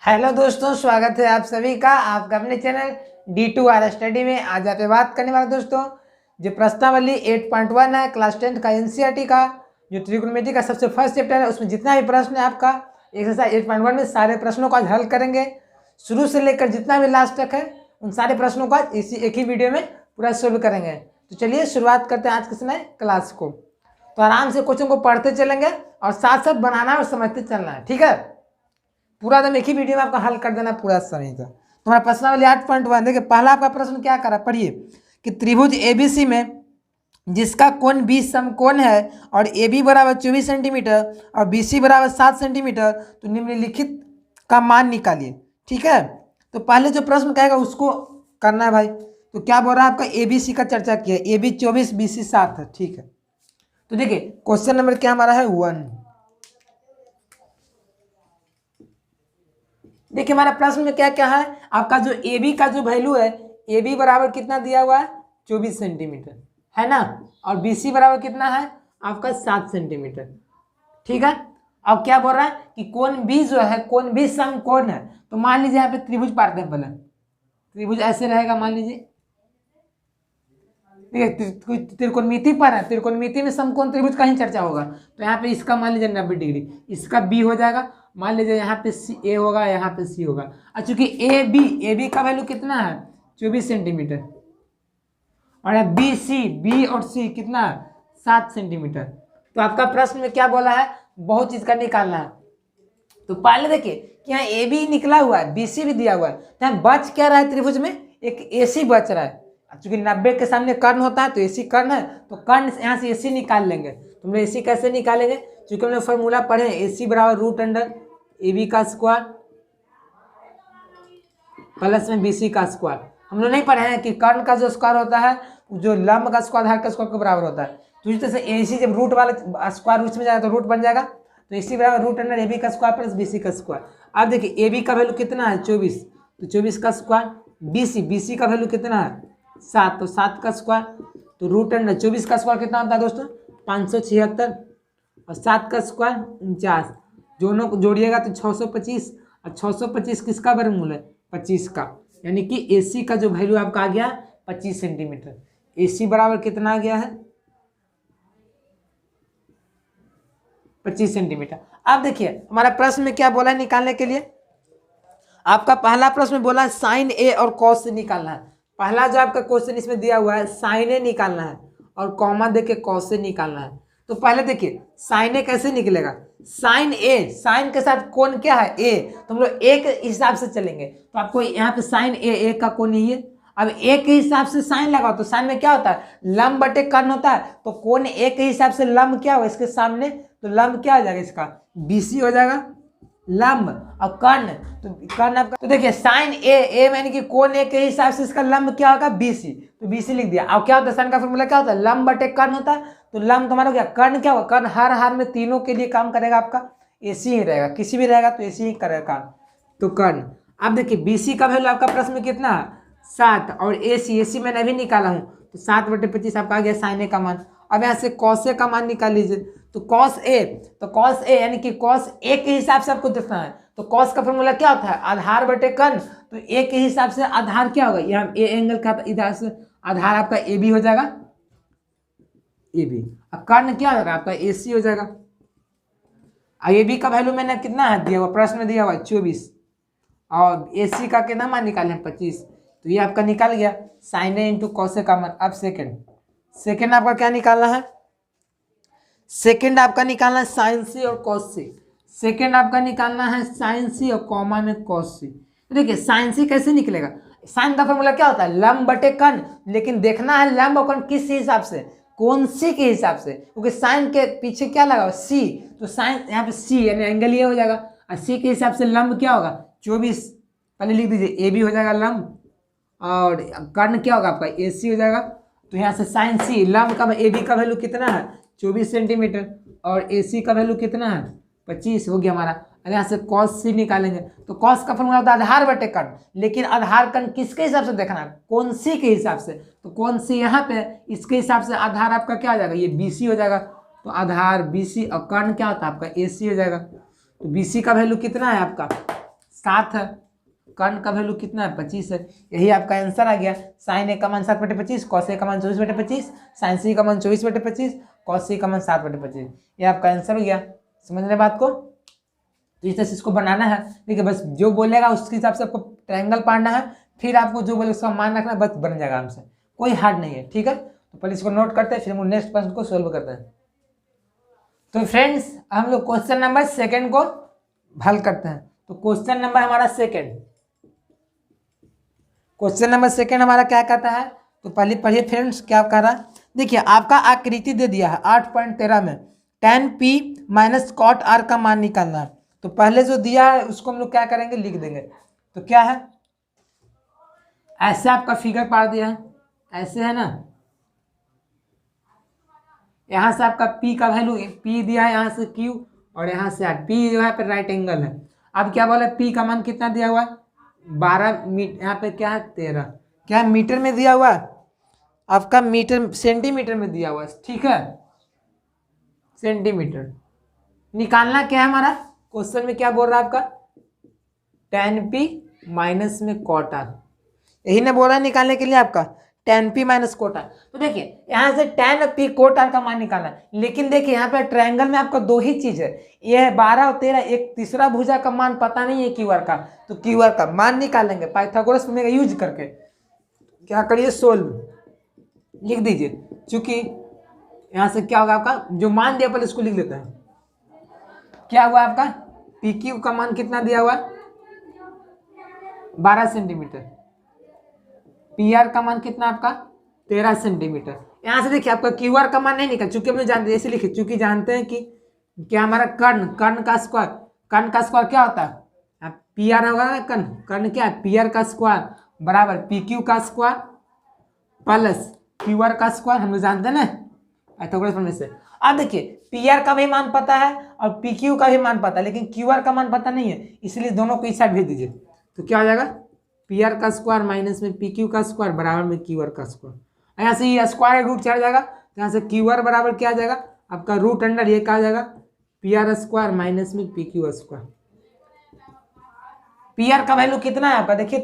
Hello दोस्तों, स्वागत है आप सभी का आपका अपने चैनल D2R स्टडी में। आज आप बात करने वाले दोस्तों जो प्रश्नावली 8.1 है क्लास 10 का NCERT का जो त्रिकोणमिति का सबसे फर्स्ट चैप्टर है, उसमें जितना भी प्रश्न है आपका एक्सरसाइज 8.1 में सारे प्रश्नों को आज हल करेंगे शुरू से लेकर जितना भी लास्ट तक है। उन सारे प्रश्नों को आज इसी एक ही वीडियो में पूरा सोल्व करेंगे। तो चलिए शुरुआत करते हैं आज के समय क्लास को। तो आराम से क्वेश्चन को पढ़ते चलेंगे और साथ साथ बनाना और समझते चलना है, ठीक है। पूरा एकदम एक ही वीडियो में आपका हल कर देना पूरा समय का। तुम्हारा प्रश्नावली 8.1 देखिए, पहला आपका प्रश्न क्या करा, पढ़िए कि त्रिभुज ABC में जिसका कोण 20 समकोण है और AB बराबर 24 सेंटीमीटर और BC बराबर 7 सेंटीमीटर, तो निम्नलिखित का मान निकालिए। ठीक है, तो पहले जो प्रश्न कहेगा उसको करना है भाई। तो क्या बोल रहा है आपका ABC का चर्चा किया, AB 24 BC 7 है। ठीक है, तो देखिए क्वेश्चन नंबर क्या हमारा है 1। देखिए हमारा प्रश्न में क्या क्या है, आपका जो AB का जो वैल्यू है, AB बराबर कितना दिया हुआ है 24 सेंटीमीटर है ना, और BC बराबर कितना है आपका 7 सेंटीमीटर। ठीक है, अब क्या बोल रहा है कि कोण B जो है, कोण B समकोण है। तो मान लीजिए यहाँ पे त्रिभुज पारते हैं, पहले त्रिभुज ऐसे रहेगा, मान लीजिए देखिए त्रिकोणमिति पर है, त्रिकोणमिति में समकोण त्रिभुज का ही चर्चा होगा। तो यहाँ पे इसका मान लीजिए 90 डिग्री, इसका B हो जाएगा, मान लीजिए यहाँ पे A होगा, यहाँ पे C होगा। और चूंकि AB का वैल्यू कितना है 24 सेंटीमीटर और B और C कितना है 7 सेंटीमीटर। तो आपका प्रश्न में क्या बोला है, बहुत चीज का निकालना है। तो पहले देखिए कि यहाँ AB निकला हुआ है, BC भी दिया हुआ है, तो यहाँ बच क्या रहा है त्रिभुज में, एक AC बच रहा है। चूंकि 90 के सामने कर्ण होता है तो AC कर्ण है, तो कर्ण यहाँ से AC निकाल लेंगे। तुम लोग AC कैसे निकालेंगे, चूंकि हमने फॉर्मूला पढ़े AC बराबर रूट अंडर AB का स्क्वायर प्लस में BC का स्क्वायर। हम लोग नहीं पढ़े हैं कि कर्ण का जो स्क्वायर होता है जो लंब का स्क्वायर आधार का स्क्वायर के बराबर होता है। तो इस तरह से AC जब रूट वाला स्क्वायर रूट में जाएगा तो रूट बन जाएगा, तो AC बराबर रूट अंडर AB का स्क्वायर प्लस BC का स्क्वायर। अब देखिए AB का वैल्यू कितना है 24, तो 24 का स्क्वायर, BC का वैल्यू कितना है 7, तो 7 का स्क्वायर, तो रूट अंडर 24 का स्क्वायर कितना होता है दोस्तों 576 और 7 का स्क्वायर 49, दोनों को जोड़िएगा तो 625 और 625 किसका वर्गमूल है 25 का, यानी कि AC का जो वैल्यू आपका आ गया 25 सेंटीमीटर। AC बराबर कितना आ गया है 25 सेंटीमीटर। अब देखिए हमारा प्रश्न में क्या बोला है निकालने के लिए, आपका पहला प्रश्न बोला है साइन A और कॉस से निकालना है। पहला जो आपका क्वेश्चन इसमें दिया हुआ है साइन A निकालना है और कॉमा देके कॉस से निकालना है। तो पहले देखिए साइन A कैसे निकलेगा, साइन A, साइन के साथ कोण क्या है A, तो हम लोग A के हिसाब से चलेंगे। तो आपको यहाँ पे साइन A का कोण यही है। अब A के हिसाब से साइन लगाओ तो साइन में क्या होता है लंब बटे कर्ण होता है, तो कोण A के हिसाब से लंब क्या होगा इसके सामने, तो लंब क्या हो जाएगा इसका BC हो जाएगा लंब, और कर्ण तो कर्ण आपका, तो देखिए साइन A यानी कि कोण A के हिसाब से इसका लंब क्या होगा BC, तो BC लिख दिया। अब क्या होता है साइन का फॉर्मूला क्या होता है लंब बटे कर्ण होता है, तो लंब तुम्हारा क्या, कर्ण क्या होगा, कर्ण हर हार में तीनों के लिए काम करेगा आपका AC ही रहेगा, किसी भी रहेगा तो AC ही करेगा काम, तो कर्ण। अब देखिए BC का वैल्यू आपका प्रश्न में कितना है 7 और AC मैंने अभी निकाला हूँ, तो 7/25 आपका आ गया साइन A का मान। अब यहाँ से कॉस A का मान निकाल लीजिए, तो कॉस A यानी कि कॉस A के हिसाब से आपको देखना है। तो कॉस का फॉर्मूला क्या होता है आधार बटे कर्ण, तो A के हिसाब से आधार क्या होगा, यहाँ A एंगल का इधर से आधार आपका AB हो जाएगा AB, और कर्ण क्या होगा आपका AC हो जाएगा। AB का वैल्यू मैंने कितना है दिया हुआ प्रश्न में दिया हुआ 24 और AC का कितना मान निकाले 25, तो ये आपका निकल गया sine A into cos A का मान। अब सेकेंड आपका क्या निकालना है, सेकेंड आपका निकालना है साइन C और कॉस C। सेकेंड आपका निकालना है साइन C और कॉमा में कॉस C। तो देखिए साइन C कैसे निकलेगा, साइन का फॉर्मूला क्या होता है लंब बटे कर्ण, लेकिन देखना है लंब और कर्ण किस हिसाब से, कोण C के हिसाब से, क्योंकि साइन के पीछे क्या लगा C, तो साइन यहाँ पे C यानी एंगल ये हो जाएगा, और C के हिसाब से लंब क्या होगा 24, पहले लिख दीजिए AB हो जाएगा लंब और कर्ण क्या होगा आपका AC हो जाएगा। तो यहाँ से साइन C लंब का AB का वैल्यू कितना है 24 सेंटीमीटर और AC का वैल्यू कितना है 25 हो गया हमारा। अब यहाँ से कॉस C निकालेंगे, तो कॉस का फॉर्मूला होता है आधार बटे कर्ण, लेकिन आधार कर्ण किसके हिसाब से देखना है कोण C के हिसाब से, तो कोण C यहाँ पे इसके हिसाब से आधार आपका क्या हो जाएगा ये BC हो जाएगा, तो आधार BC और कर्ण क्या होता है आपका AC हो जाएगा। तो BC का वैल्यू कितना है आपका 7 है, कर्ण का वैल्यू कितना है 25 है। यही आपका आंसर आ गया। साइन ए का मान 7/25, कॉस ए का मान 24/25, साइन सी का मान 24/25, कॉस सी का मान 7/25। ये आपका आंसर हो गया। समझ रहे बात को? तो इस तरह से इसको बनाना है। ठीक है, बस जो बोलेगा उसके हिसाब से आपको ट्रायंगल पाड़ना है, फिर आपको जो बोले उसका मान रखना है, बस बन जाएगा हमसे, कोई हार्ड नहीं है। ठीक है, तो पहले इसको नोट करते हैं, फिर हम नेक्स्ट प्रश्न को सोल्व करते हैं। तो फ्रेंड्स हम लोग क्वेश्चन नंबर 2 को हल करते हैं। तो क्वेश्चन नंबर हमारा 2, क्वेश्चन नंबर 2 हमारा क्या कहता है, तो पहले पढ़िए फ्रेंड्स क्या कह रहा है। देखिए आपका आकृति दे दिया है 8.13 में tan p minus cot r का मान निकालना है। तो पहले जो दिया है उसको हम लोग क्या करेंगे, लिख देंगे। तो क्या है, ऐसे आपका फिगर पा दिया है, ऐसे है ना, यहाँ से आपका p का वैल्यू p दिया है, यहाँ से q और यहाँ से r, p जो है पे राइट एंगल है। अब क्या बोला, p का मान कितना दिया हुआ है 12 मीटर, यहाँ पे क्या है 13, क्या मीटर में दिया हुआ है आपका, मीटर सेंटीमीटर में दिया हुआ है। ठीक है, सेंटीमीटर निकालना क्या है हमारा, क्वेश्चन में क्या बोल रहा है आपका tan p माइनस में cot r, यही ने बोला निकालने के लिए आपका tan p minus cot r। तो देखिए यहाँ से tan p cot r का मान निकालना है, लेकिन देखिए यहाँ पे ट्रायंगल में आपका 2 ही चीज है, ये है 12 और 13, एक तीसरा भुजा का मान पता नहीं है QR का, तो QR का मान निकालेंगे पाइथागोरस प्रमेय का यूज करके। क्या करिए, सोल्व लिख दीजिए, क्योंकि यहाँ से क्या होगा आपका जो मान दिया पहले इसको लिख लेते हैं। क्या हुआ आपका PQ का मान कितना दिया हुआ 12 सेंटीमीटर, PR का मान कितना आपका 13 सेंटीमीटर। यहाँ से देखिए आपका QR का मान नहीं निकल, चूंकि हम जानते हैं, ऐसे लिखे चूंकि जानते हैं कि क्या हमारा कर्ण का स्क्वायर क्या होता है PR होगा ना, कर्ण क्या है PR का स्क्वायर बराबर PQ का स्क्वायर प्लस QR का स्क्वायर, हम लोग जानते हैं ना पाइथागोरस प्रमेय से। अब देखिए PR का भी मान पता है और PQ का भी मान पता है, लेकिन QR का मान पता नहीं है, इसलिए दोनों को इस साइड भेज दीजिए। तो क्या हो जाएगा PR का स्क्वायर माइनस में PQ का स्क्वायर बराबर में QR का स्क्वायर। यहाँ से ये स्क्वायर रूट चढ़ जाएगा, तो यहाँ से QR बराबर क्या आ जाएगा आपका रूट अंडर ये क्या आ जाएगा PR स्क्वायर माइनस में PQ स्क्वायर। PR का वैल्यू कितना है आपका, देखिए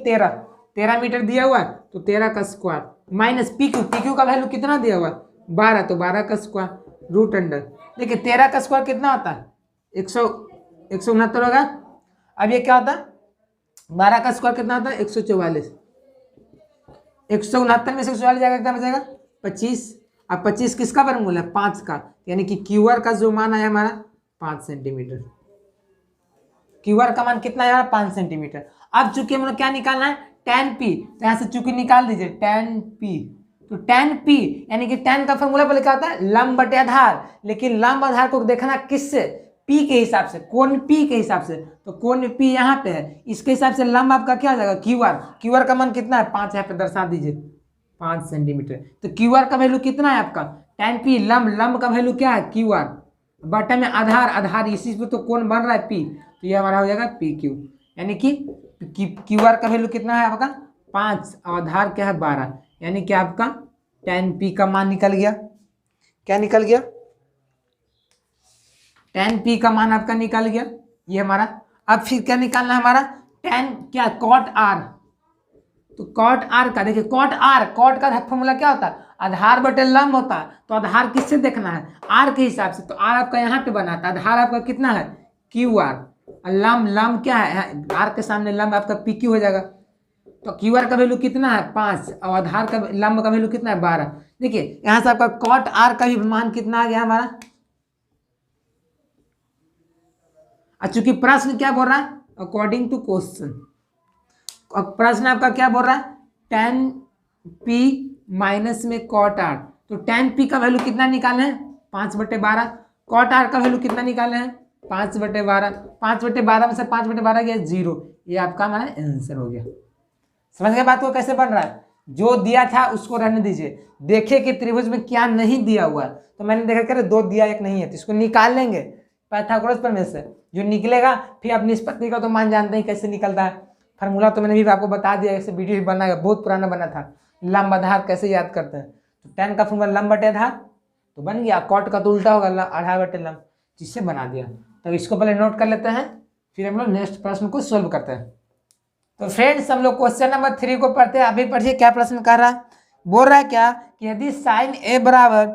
13 मीटर दिया हुआ है, तो 13 का स्क्वायर माइनस PQ का वैल्यू कितना दिया हुआ है 12, तो 12 का स्क्वायर रूट अंडर। देखिए 13 का स्क्वायर कितना होता है 169 होगा। अब ये क्या होता है 12 का स्क्वायर कितना होता है 144, 169 में से 144 जाएगा कितना बचेगा 25। अब 25 किसका वर्गमूल है 5 का, यानी कि QR का जो मान आया हमारा 5 सेंटीमीटर, QR का मान कितना है 5 सेंटीमीटर। अब चूंकि हम लोग क्या निकालना है tan p, तो यहाँ से चूंकि निकाल दीजिए tan p, तो tan p यानी कि tan का फॉर्मूला पहले क्या होता है लंब बटे आधार, लेकिन लंब आधार को देखना किससे p के हिसाब से, कोण p के हिसाब से। तो कोण p यहाँ पे है, इसके हिसाब से लंब आपका क्या आ जाएगा QR का मान कितना है 5, यहाँ पे दर्शा दीजिए 5 सेंटीमीटर। तो QR का वैल्यू कितना है आपका tan p, लंब का वैल्यू क्या है QR बटे में आधार इसी पे तो कोण बन रहा है p, तो ये हमारा हो जाएगा PQ, यानी कि QR का वैल्यू कितना है आपका 5 और आधार क्या है 12, यानी कि आपका tan p का मान निकल गया। क्या निकल गया tan p का मान आपका निकल गया ये हमारा। अब फिर क्या निकालना है हमारा tan क्या cot r, तो cot r का देखिए cot का फॉर्मूला क्या होता है आधार बटे लंब होता है, तो आधार किससे देखना है r के हिसाब से, तो r आपका यहाँ पे बना था, आधार आपका कितना है QR, लंब क्या है r के सामने लंब आपका PQ हो जाएगा। तो QR का वैल्यू कितना है 5 और आधार का लंब का वैल्यू कितना है 12। देखिए यहाँ से आपका cot r का भी मान कितना आ गया हमारा। चूंकि प्रश्न क्या बोल रहा है अकॉर्डिंग टू क्वेश्चन, प्रश्न आपका क्या बोल रहा है tan p माइनस में cot r, तो tan p का वैल्यू कितना निकाले हैं 5/12, cot r का वैल्यू कितना निकाले हैं 5/12, 5/12 में से 5/12 गया 0, ये आपका हमारा आंसर हो गया। समझ गए बात को कैसे बन रहा है, जो दिया था उसको रहने दीजिए, देखिए कि त्रिभुज में क्या नहीं दिया हुआ, तो मैंने देखा कर 2 दिया 1 नहीं है, तो इसको निकाल लेंगे पाइथागोरस प्रमेय से, जो निकलेगा फिर आप निष्पत्ति का तो मान जानते हैं कैसे निकलता है, फार्मूला तो मैंने भी आपको बता दिया, ऐसे वीडियो भी बना बहुत पुराना बना था, लंब आधार कैसे याद करते हैं, तो tan का फॉर्मूला लंब बटे आधार तो बन गया, cot का तो उल्टा होगा आधार बटे लंब, जिससे बना दिया। तो इसको पहले नोट कर लेते हैं, फिर हम लोग नेक्स्ट प्रश्न को सोल्व करते हैं। तो फ्रेंड्स हम लोग क्वेश्चन नंबर 3 को पढ़ते हैं। अभी पढ़िए क्या प्रश्न कर रहा है। बोल रहा है क्या कि यदि साइन ए बराबर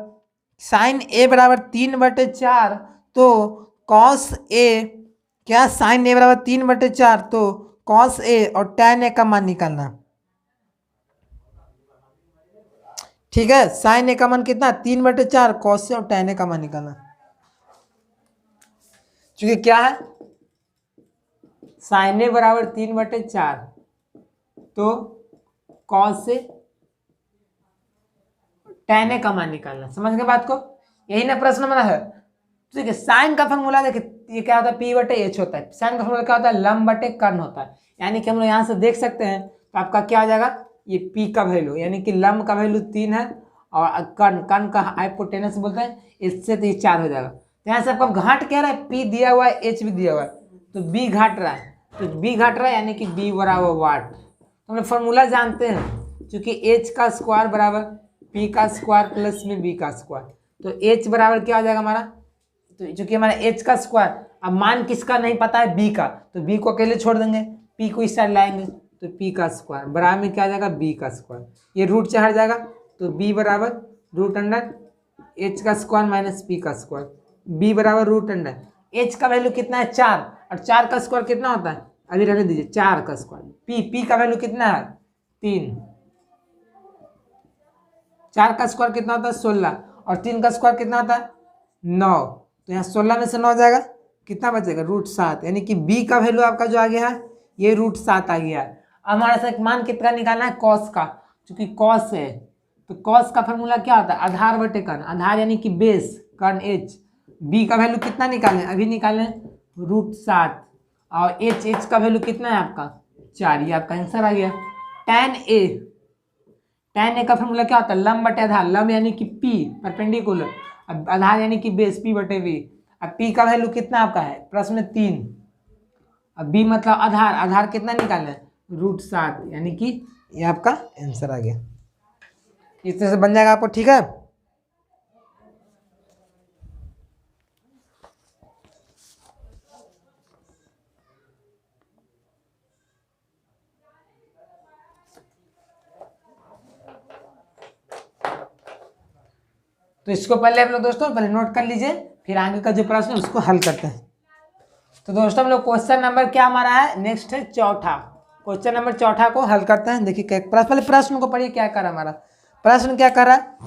3/4 तो कॉस ए, क्या साइन ए बराबर 3/4 तो कॉस ए और tan ए का मान निकालना। ठीक है, साइन ए का मान कितना 3/4, कॉस ए और tan ए का मान निकालना। क्योंकि क्या है साइन ए बराबर 3/4 तो कॉस से tan ए का मान निकालना। समझ गए बात को, यही ना प्रश्न बना है। ठीक है, साइन का फॉर्मूला देखिए ये क्या होता है P/H होता है। साइन का फॉर्मूला क्या होता है लंब/कर्ण होता है। यानी कि हम लोग यहाँ से देख सकते हैं तो आपका क्या आ जाएगा ये P का वैल्यू, यानी कि लंब का वैल्यू 3 है और कर्ण का हाइपोटेनस बोलते हैं, इससे तो ये 4 हो जाएगा। तो यहाँ से आपका घाट क्या रहा है P दिया हुआ है, H भी दिया हुआ है, तो B घाट रहा है, तो B घाट रहा है यानी कि B बराबर वाट। तो हम लोग फॉर्मूला जानते हैं क्योंकि H का स्क्वायर बराबर P का स्क्वायर प्लस में B का स्क्वायर, तो H बराबर क्या हो जाएगा हमारा, तो चूंकि हमारा H का स्क्वायर, अब मान किसका नहीं पता है B का, तो B को अकेले छोड़ देंगे, P को इस साइड लाएंगे तो P का स्क्वायर बराबर में क्या आ जाएगा B का स्क्वायर, ये रूट से हट जाएगा तो B बराबर रूट अंडर H का स्क्वायर माइनस P का स्क्वायर, B बराबर रूट अंडर H का वैल्यू कितना है 4 और 4 का स्क्वायर कितना होता है, अभी रहने दीजिए 4 का स्क्वायर, P का वैल्यू कितना है 3, 4 का स्क्वायर कितना होता है 16 और 3 का स्क्वायर कितना होता है 9, तो यहाँ 16 में से 9 जाएगा कितना बचेगा √7, यानी कि B का वैल्यू आपका जो आ गया है ये √7 आ गया है। अब हमारे साथ मान कितना निकालना है कॉस का, क्योंकि कॉस है तो कॉस का फॉर्मूला क्या होता है आधार बटे कर्ण, आधार यानी कि बेस कर्ण H, B का वैल्यू कितना निकालें अभी निकालें √7 और H का वैल्यू कितना है आपका 4, ये आपका आंसर आ गया। tan A का फॉर्मूला क्या होता है लंब बटे आधार, लंब यानी कि P परपेंडिकुलर, अब आधार यानी कि बेस P बटे V, अब P का वैल्यू कितना आपका है प्रश्न में 3, अब B मतलब आधार, आधार कितना निकालना है √7, यानी कि ये आपका आंसर आ गया। इस तरह से बन जाएगा आपको, ठीक है। तो इसको पहले हम लोग दोस्तों पहले नोट कर लीजिए, फिर आगे का जो प्रश्न है उसको हल करते हैं। तो दोस्तों हम लोग क्वेश्चन नंबर क्या हमारा है नेक्स्ट है चौथा, क्वेश्चन नंबर चौथा को हल करते हैं। देखिए क्या पहले प्रश्न को पढ़िए क्या कर रहा है हमारा प्रश्न, क्या कर रहा है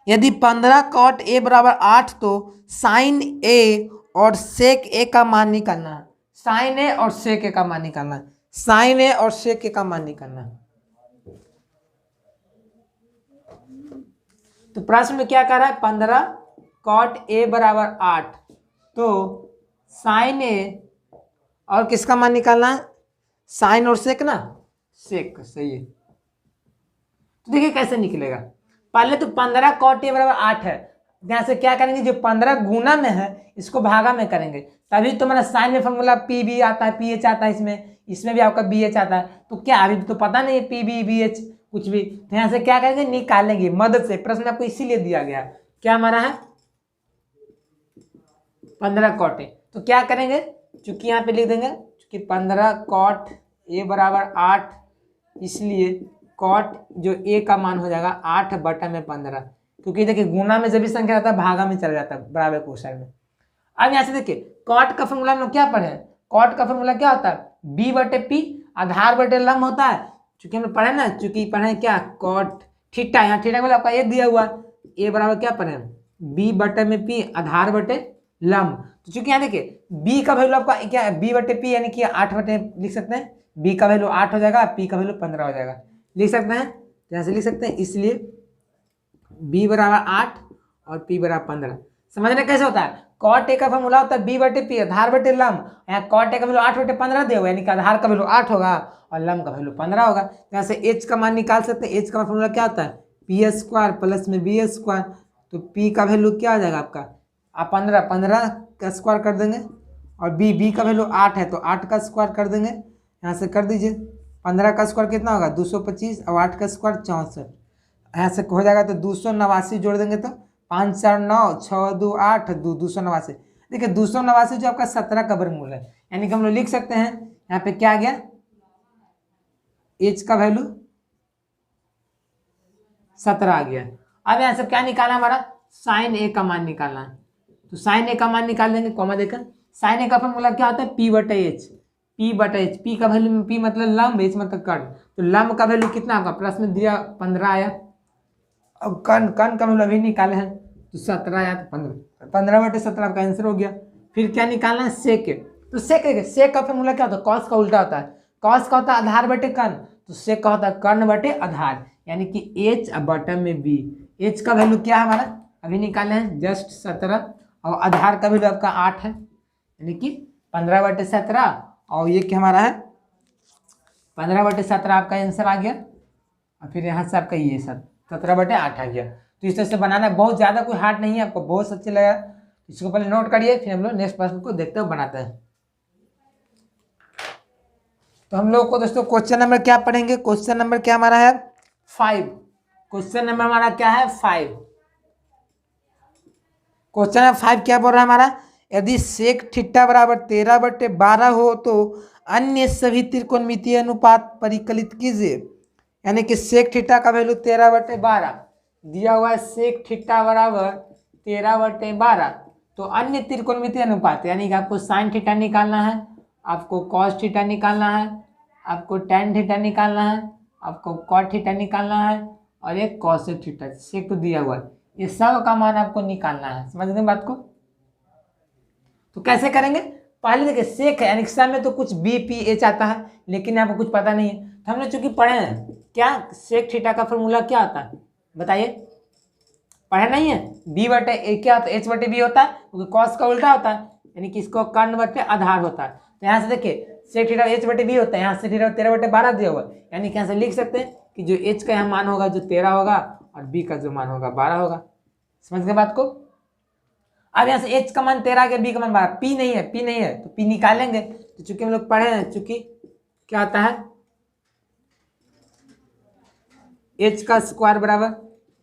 यदि 15 cot A बराबर 8 तो साइन A और सेक A का मान निकालना है, साइन A और सेक A का मान निकालना है, साइन A और सेक A का मान निकालना है। तो प्रश्न में क्या कर रहा है 15 cot A बराबर 8 तो साइन A और किसका मान निकालना है, साइन और सेक ना, सेक सही है। तो देखिए कैसे निकलेगा, पहले तो 15 cot A बराबर 8 है, यहाँ से क्या करेंगे जो 15 गुना में है इसको भागा में करेंगे, तभी तो मेरा साइन में फॉर्मूला पी भी आता है पी एच आता है, इसमें भी आपका बी एच आता है। तो क्या अभी तो पता नहीं है पी बी बी एच कुछ भी, तो यहाँ से क्या करेंगे निकालेंगे मदद से, प्रश्न आपको इसीलिए दिया गया क्या हमारा है 15 cot A, तो क्या करेंगे चूंकि यहाँ पे लिख देंगे कि 15 cot A बराबर 8, इसलिए cot जो A का मान हो जाएगा 8/15, क्योंकि देखिए गुना में जब भी संख्या रहता है भागा में चला जाता है बराबर क्वेश्चन में। अब यहाँ से देखिए cot का फॉर्मूला हम लोग क्या पढ़े हैं, cot का फॉर्मूला क्या होता है B बटे P आधार बटे लंब होता है, चूंकि हम लोग पढ़े ना, चूंकि पढ़े क्या cot थीटा, यहाँ थीटा को आपका A दिया हुआ, A बराबर क्या पढ़े B बटे में P आधार बटे लंब, तो चूंकि यहाँ देखिए B का वैल्यू आपका क्या B बटे P यानी कि 8 बटे लिख सकते हैं, B का वैल्यू 8 हो जाएगा, P का वैल्यू 15 हो जाएगा, लिख सकते हैं यहाँ से लिख सकते हैं, इसलिए B बराबर 8 और P बराबर 15। समझने कैसे होता है cot A का फॉर्मूला होता है B बटे P आधार बटे लंब, यहाँ cot A का वैल्यू 8/15 दिया हुआ, यानी कि आधार का वैल्यू 8 होगा और लंब का वैल्यू 15 होगा। यहाँ से H का मान निकाल सकते हैं, H का फॉर्मूला क्या होता है P² प्लस में B², तो P का वैल्यू क्या आ जाएगा आपका आप 15 का स्क्वायर कर देंगे और B का वैल्यू 8 है तो 8 का स्क्वायर कर देंगे, यहाँ से कर दीजिए 15 का स्क्वायर कितना होगा 225 और 8 का स्क्वायर 64, यहाँ से हो जाएगा तो 289 जोड़ देंगे तो 5 4 9 6 2 8 2 289, देखिए 289 जो आपका 17 का वर्गमूल है, यानी कि हम लोग लिख सकते हैं यहाँ पे क्या आ गया, एच का वैल्यू 17 आ गया। अब यहाँ से क्या निकालना हमारा, साइन ए का मान निकालना है। तो साइन ए का मान निकाल देंगे कॉमा देकर। साइन ए का फॉर्मूला क्या होता है, पी बटा एच। पी बटा एच, पी का वैल्यू, पी मतलब लंब, एच मतलब कर्ण। तो लंब का वैल्यू कितना आपका प्लस में दिया 15 आया। अब कर्ण का वैल्यू अभी निकाले हैं तो 17 आया, तो 15 बटे 17 आपका आंसर हो गया। फिर क्या निकालना है, सेक। तो सेक का फॉर्मूला क्या होता है, कॉस का उल्टा होता है। कॉस का होता है आधार बटे कर्ण, तो सेक का होता है कर्ण बटे आधार, यानी कि एच बटन में बी। एच का वैल्यू क्या है हमारा, अभी निकाले हैं जस्ट 17, और आधार का वैल्यू आपका 8 है, यानी कि 15 बटे 17, और ये क्या हमारा है 15 बटे 17 आपका आंसर आ गया। और फिर यहाँ से आपका ये सब 17 बटे 8 आ गया। तो इस तरह से बनाना है, बहुत ज़्यादा कोई हार्ड नहीं है, आपको बहुत अच्छे लगा इसको पहले नोट करिए, फिर हम लोग नेक्स्ट प्रश्न को देखते हुए बनाते हैं। तो हम लोग को दोस्तों क्वेश्चन नंबर क्या पढ़ेंगे, क्वेश्चन नंबर क्या हमारा है 5। क्वेश्चन नंबर हमारा क्या है 5। क्वेश्चन नंबर 5 क्या बोल रहा है हमारा, यदि सेक थीटा बराबर 13 बटे 12 हो तो अन्य सभी त्रिकोणमितीय अनुपात परिकलित कीजिए। यानी कि सेक थीटा का वैल्यू 13 बटे 12 दिया हुआ है, सेक थीटा बराबर 13 बटे 12, तो अन्य त्रिकोणमितीय अनुपात, यानी कि आपको साइन थीटा निकालना है, आपको कॉस थीटा निकालना है, आपको टैन थीटा निकालना है, आपको कॉट थीटा निकालना है, और एक कॉसेक थीटा, सेक तो दिया हुआ है, ये सब का मान आपको निकालना है। समझ रहे बात को। तो कैसे करेंगे, पहले देखिए सेक है, यानी एग्जाम में तो कुछ बी पी एच आता है, लेकिन आपको कुछ पता नहीं है, तो हमने चूंकि पढ़े हैं क्या सेक थीटा का फॉर्मूला क्या आता है, बताइए, पढ़े नहीं है, बी बटे ए क्या होता है, एच बटे बी होता है, क्योंकि कॉस का उल्टा होता है, यानी कि इसको कर्ण बटे आधार होता है। तो यहाँ से देखिए सेक थीटा एच बटे बी होता है, यहाँ से थीटा 13 बटे 12 दिया हुआ है, यानी कि यहाँ से लिख सकते हैं कि जो एच का यहाँ मान होगा जो 13 होगा, और बी का जो मान होगा 12 होगा। समझ गए बात को। अब यहाँ से एच का मान 13 के, बी का मान 12, पी नहीं है तो पी निकालेंगे। तो चूंकि हम लोग पढ़े हैं, चूंकि क्या आता है एच का स्क्वायर बराबर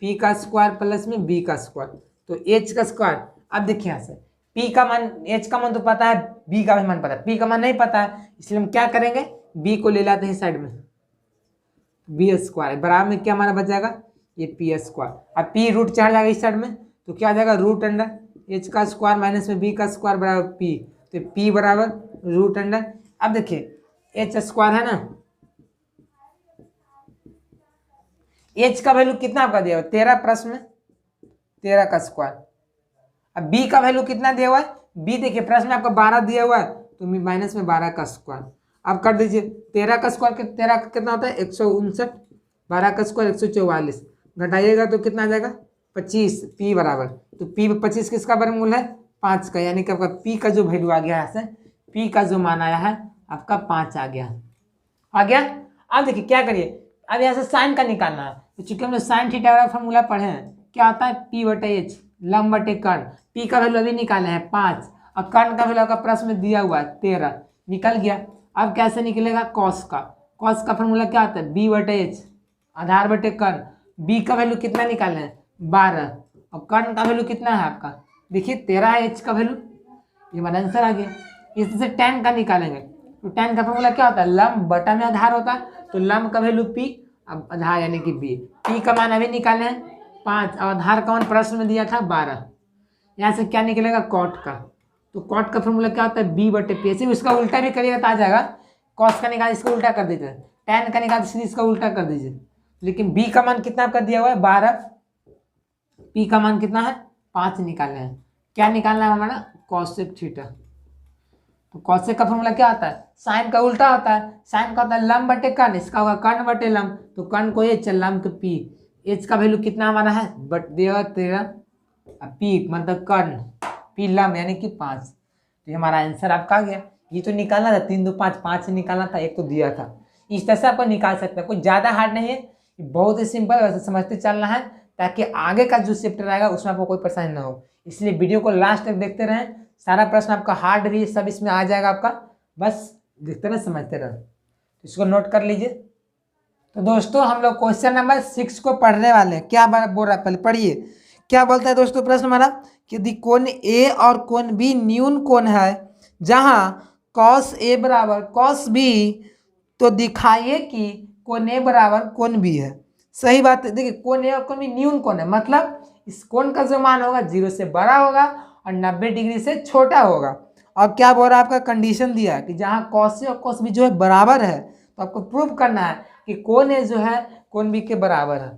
पी का स्क्वायर प्लस में बी का स्क्वायर, तो एच का स्क्वायर। अब देखिए यहाँ से पी का मान, एच का मान तो पता है, बी का भी मान पता है, पी का मान नहीं पता है, इसलिए हम क्या करेंगे बी को ले लाते हैं साइड में, बी स्क्वायर बराबर में क्या हमारा बच जाएगा ये पी स्क्वायर। अब पी रूट चढ़ जाएगा इस साइड में, तो क्या आ जाएगा रूट अंडर एच का स्क्वायर माइनस में बी का स्क्वायर बराबर पी, तो पी बराबर रूट अंडर। अब देखिए एच स्क्वायर है ना, एच का वैल्यू कितना आपका दिया हुआ है 13 प्लस में 13 का स्क्वायर। अब बी का वैल्यू कितना दिया हुआ है, बी देखिए प्रश्न में आपका 12 दिया हुआ है, तो माइनस में 12 का स्क्वायर। अब कर दीजिए 13 का स्क्वायर, 13 का कितना होता है 159, 12 का स्क्वायर 144, घटाइएगा तो कितना आ जाएगा 25, पी बराबर, तो पी 25 किसका वर्गमूल है 5 का, यानी कि आपका पी का जो वैल्यू आ गया यहाँ से, पी का जो मान आया है आपका 5 आ गया। अब देखिए क्या करिए, अब यहाँ से साइन का निकालना है, तो चूंकि हमने साइन थीटा वाला फॉर्मूला पढ़े हैं, क्या होता है पी बटे एच लंब बटे कर्ण, पी का वैल्यू अभी निकाले हैं 5, और कर्ण का वैल्यू आपका प्रश्न में दिया हुआ है 13, निकल गया। अब कैसे निकलेगा कॉस का फॉर्मूला क्या होता है बी बटे एच आधार बटे कर्ण, बी का वैल्यू कितना निकाले हैं 12, और कर्ण का वैल्यू कितना है आपका देखिए 13 है एच का वैल्यू, ये हमारा आंसर आ गया। इससे टैन का निकालेंगे, तो टैन का फॉर्मूला क्या होता है लंब बटा में आधार होता है, तो लंब का वैल्यू पी, अब आधार यानी कि बी, पी का मान अभी निकाले हैं 5, और आधार का मान प्रश्न में दिया था 12। यहाँ से क्या निकलेगा कॉट का, तो कॉट का फॉर्मूला क्या होता है बी बटे पी, ऐसे इसका उल्टा भी करिएगा तो आ जाएगा, कॉस का निकाल इसका उल्टा कर दीजिए, टैन का निकाल सीधे इसका उल्टा कर दीजिए, लेकिन बी का मान कितना आपका दिया हुआ है 12, पी का मान कितना है 5 निकालना है। क्या निकालना है हमारा कॉसेक थीटा, तो कॉसेक का फॉर्मूला क्या होता है साइन का उल्टा होता है, साइन का होता है लंब बटे कर्ण, इसका होगा कर्ण बटे लंब, तो कर्ण को एच लंब पी, एच का वैल्यू कितना हमारा है बट दिया 13, पी मतलब कर्ण, पी लंब यानी कि 5, तो ये हमारा आंसर आपका आ गया। ये तो निकालना था 3 2 5 5 से निकालना था, एक तो दिया था, इस तरह से आपको निकाल सकते हैं, कोई ज़्यादा हार्ड नहीं है, बहुत ही सिंपल, वैसे समझते चलना है ताकि आगे का जो चैप्टर आएगा उसमें आपको कोई परेशानी ना हो, इसलिए वीडियो को लास्ट तक देखते रहें, सारा प्रश्न आपका हार्ड भी सब इसमें आ जाएगा आपका, बस देखते रहे समझते रहे, इसको नोट कर लीजिए। तो दोस्तों हम लोग क्वेश्चन नंबर 6 को पढ़ने वाले हैं, क्या बोल रहा है पहले पढ़िए, क्या बोलता है दोस्तों प्रश्न हमारा कि यदि कोण ए और कोण बी न्यून कोण है जहां कॉस ए बराबर कॉस बी, तो दिखाइए कि कोण ए बराबर कोण बी है। सही बात है। देखिए कोण ए और कोण बी न्यून कोण है, मतलब इस कोण का जो मान होगा 0 से बड़ा होगा और 90 डिग्री से छोटा होगा। और क्या बोल रहा है आपका कंडीशन दिया है कि जहां कॉस ए और कॉस बी जो है बराबर है, तो आपको प्रूव करना है कि कोण ए जो है कोण बी के बराबर है।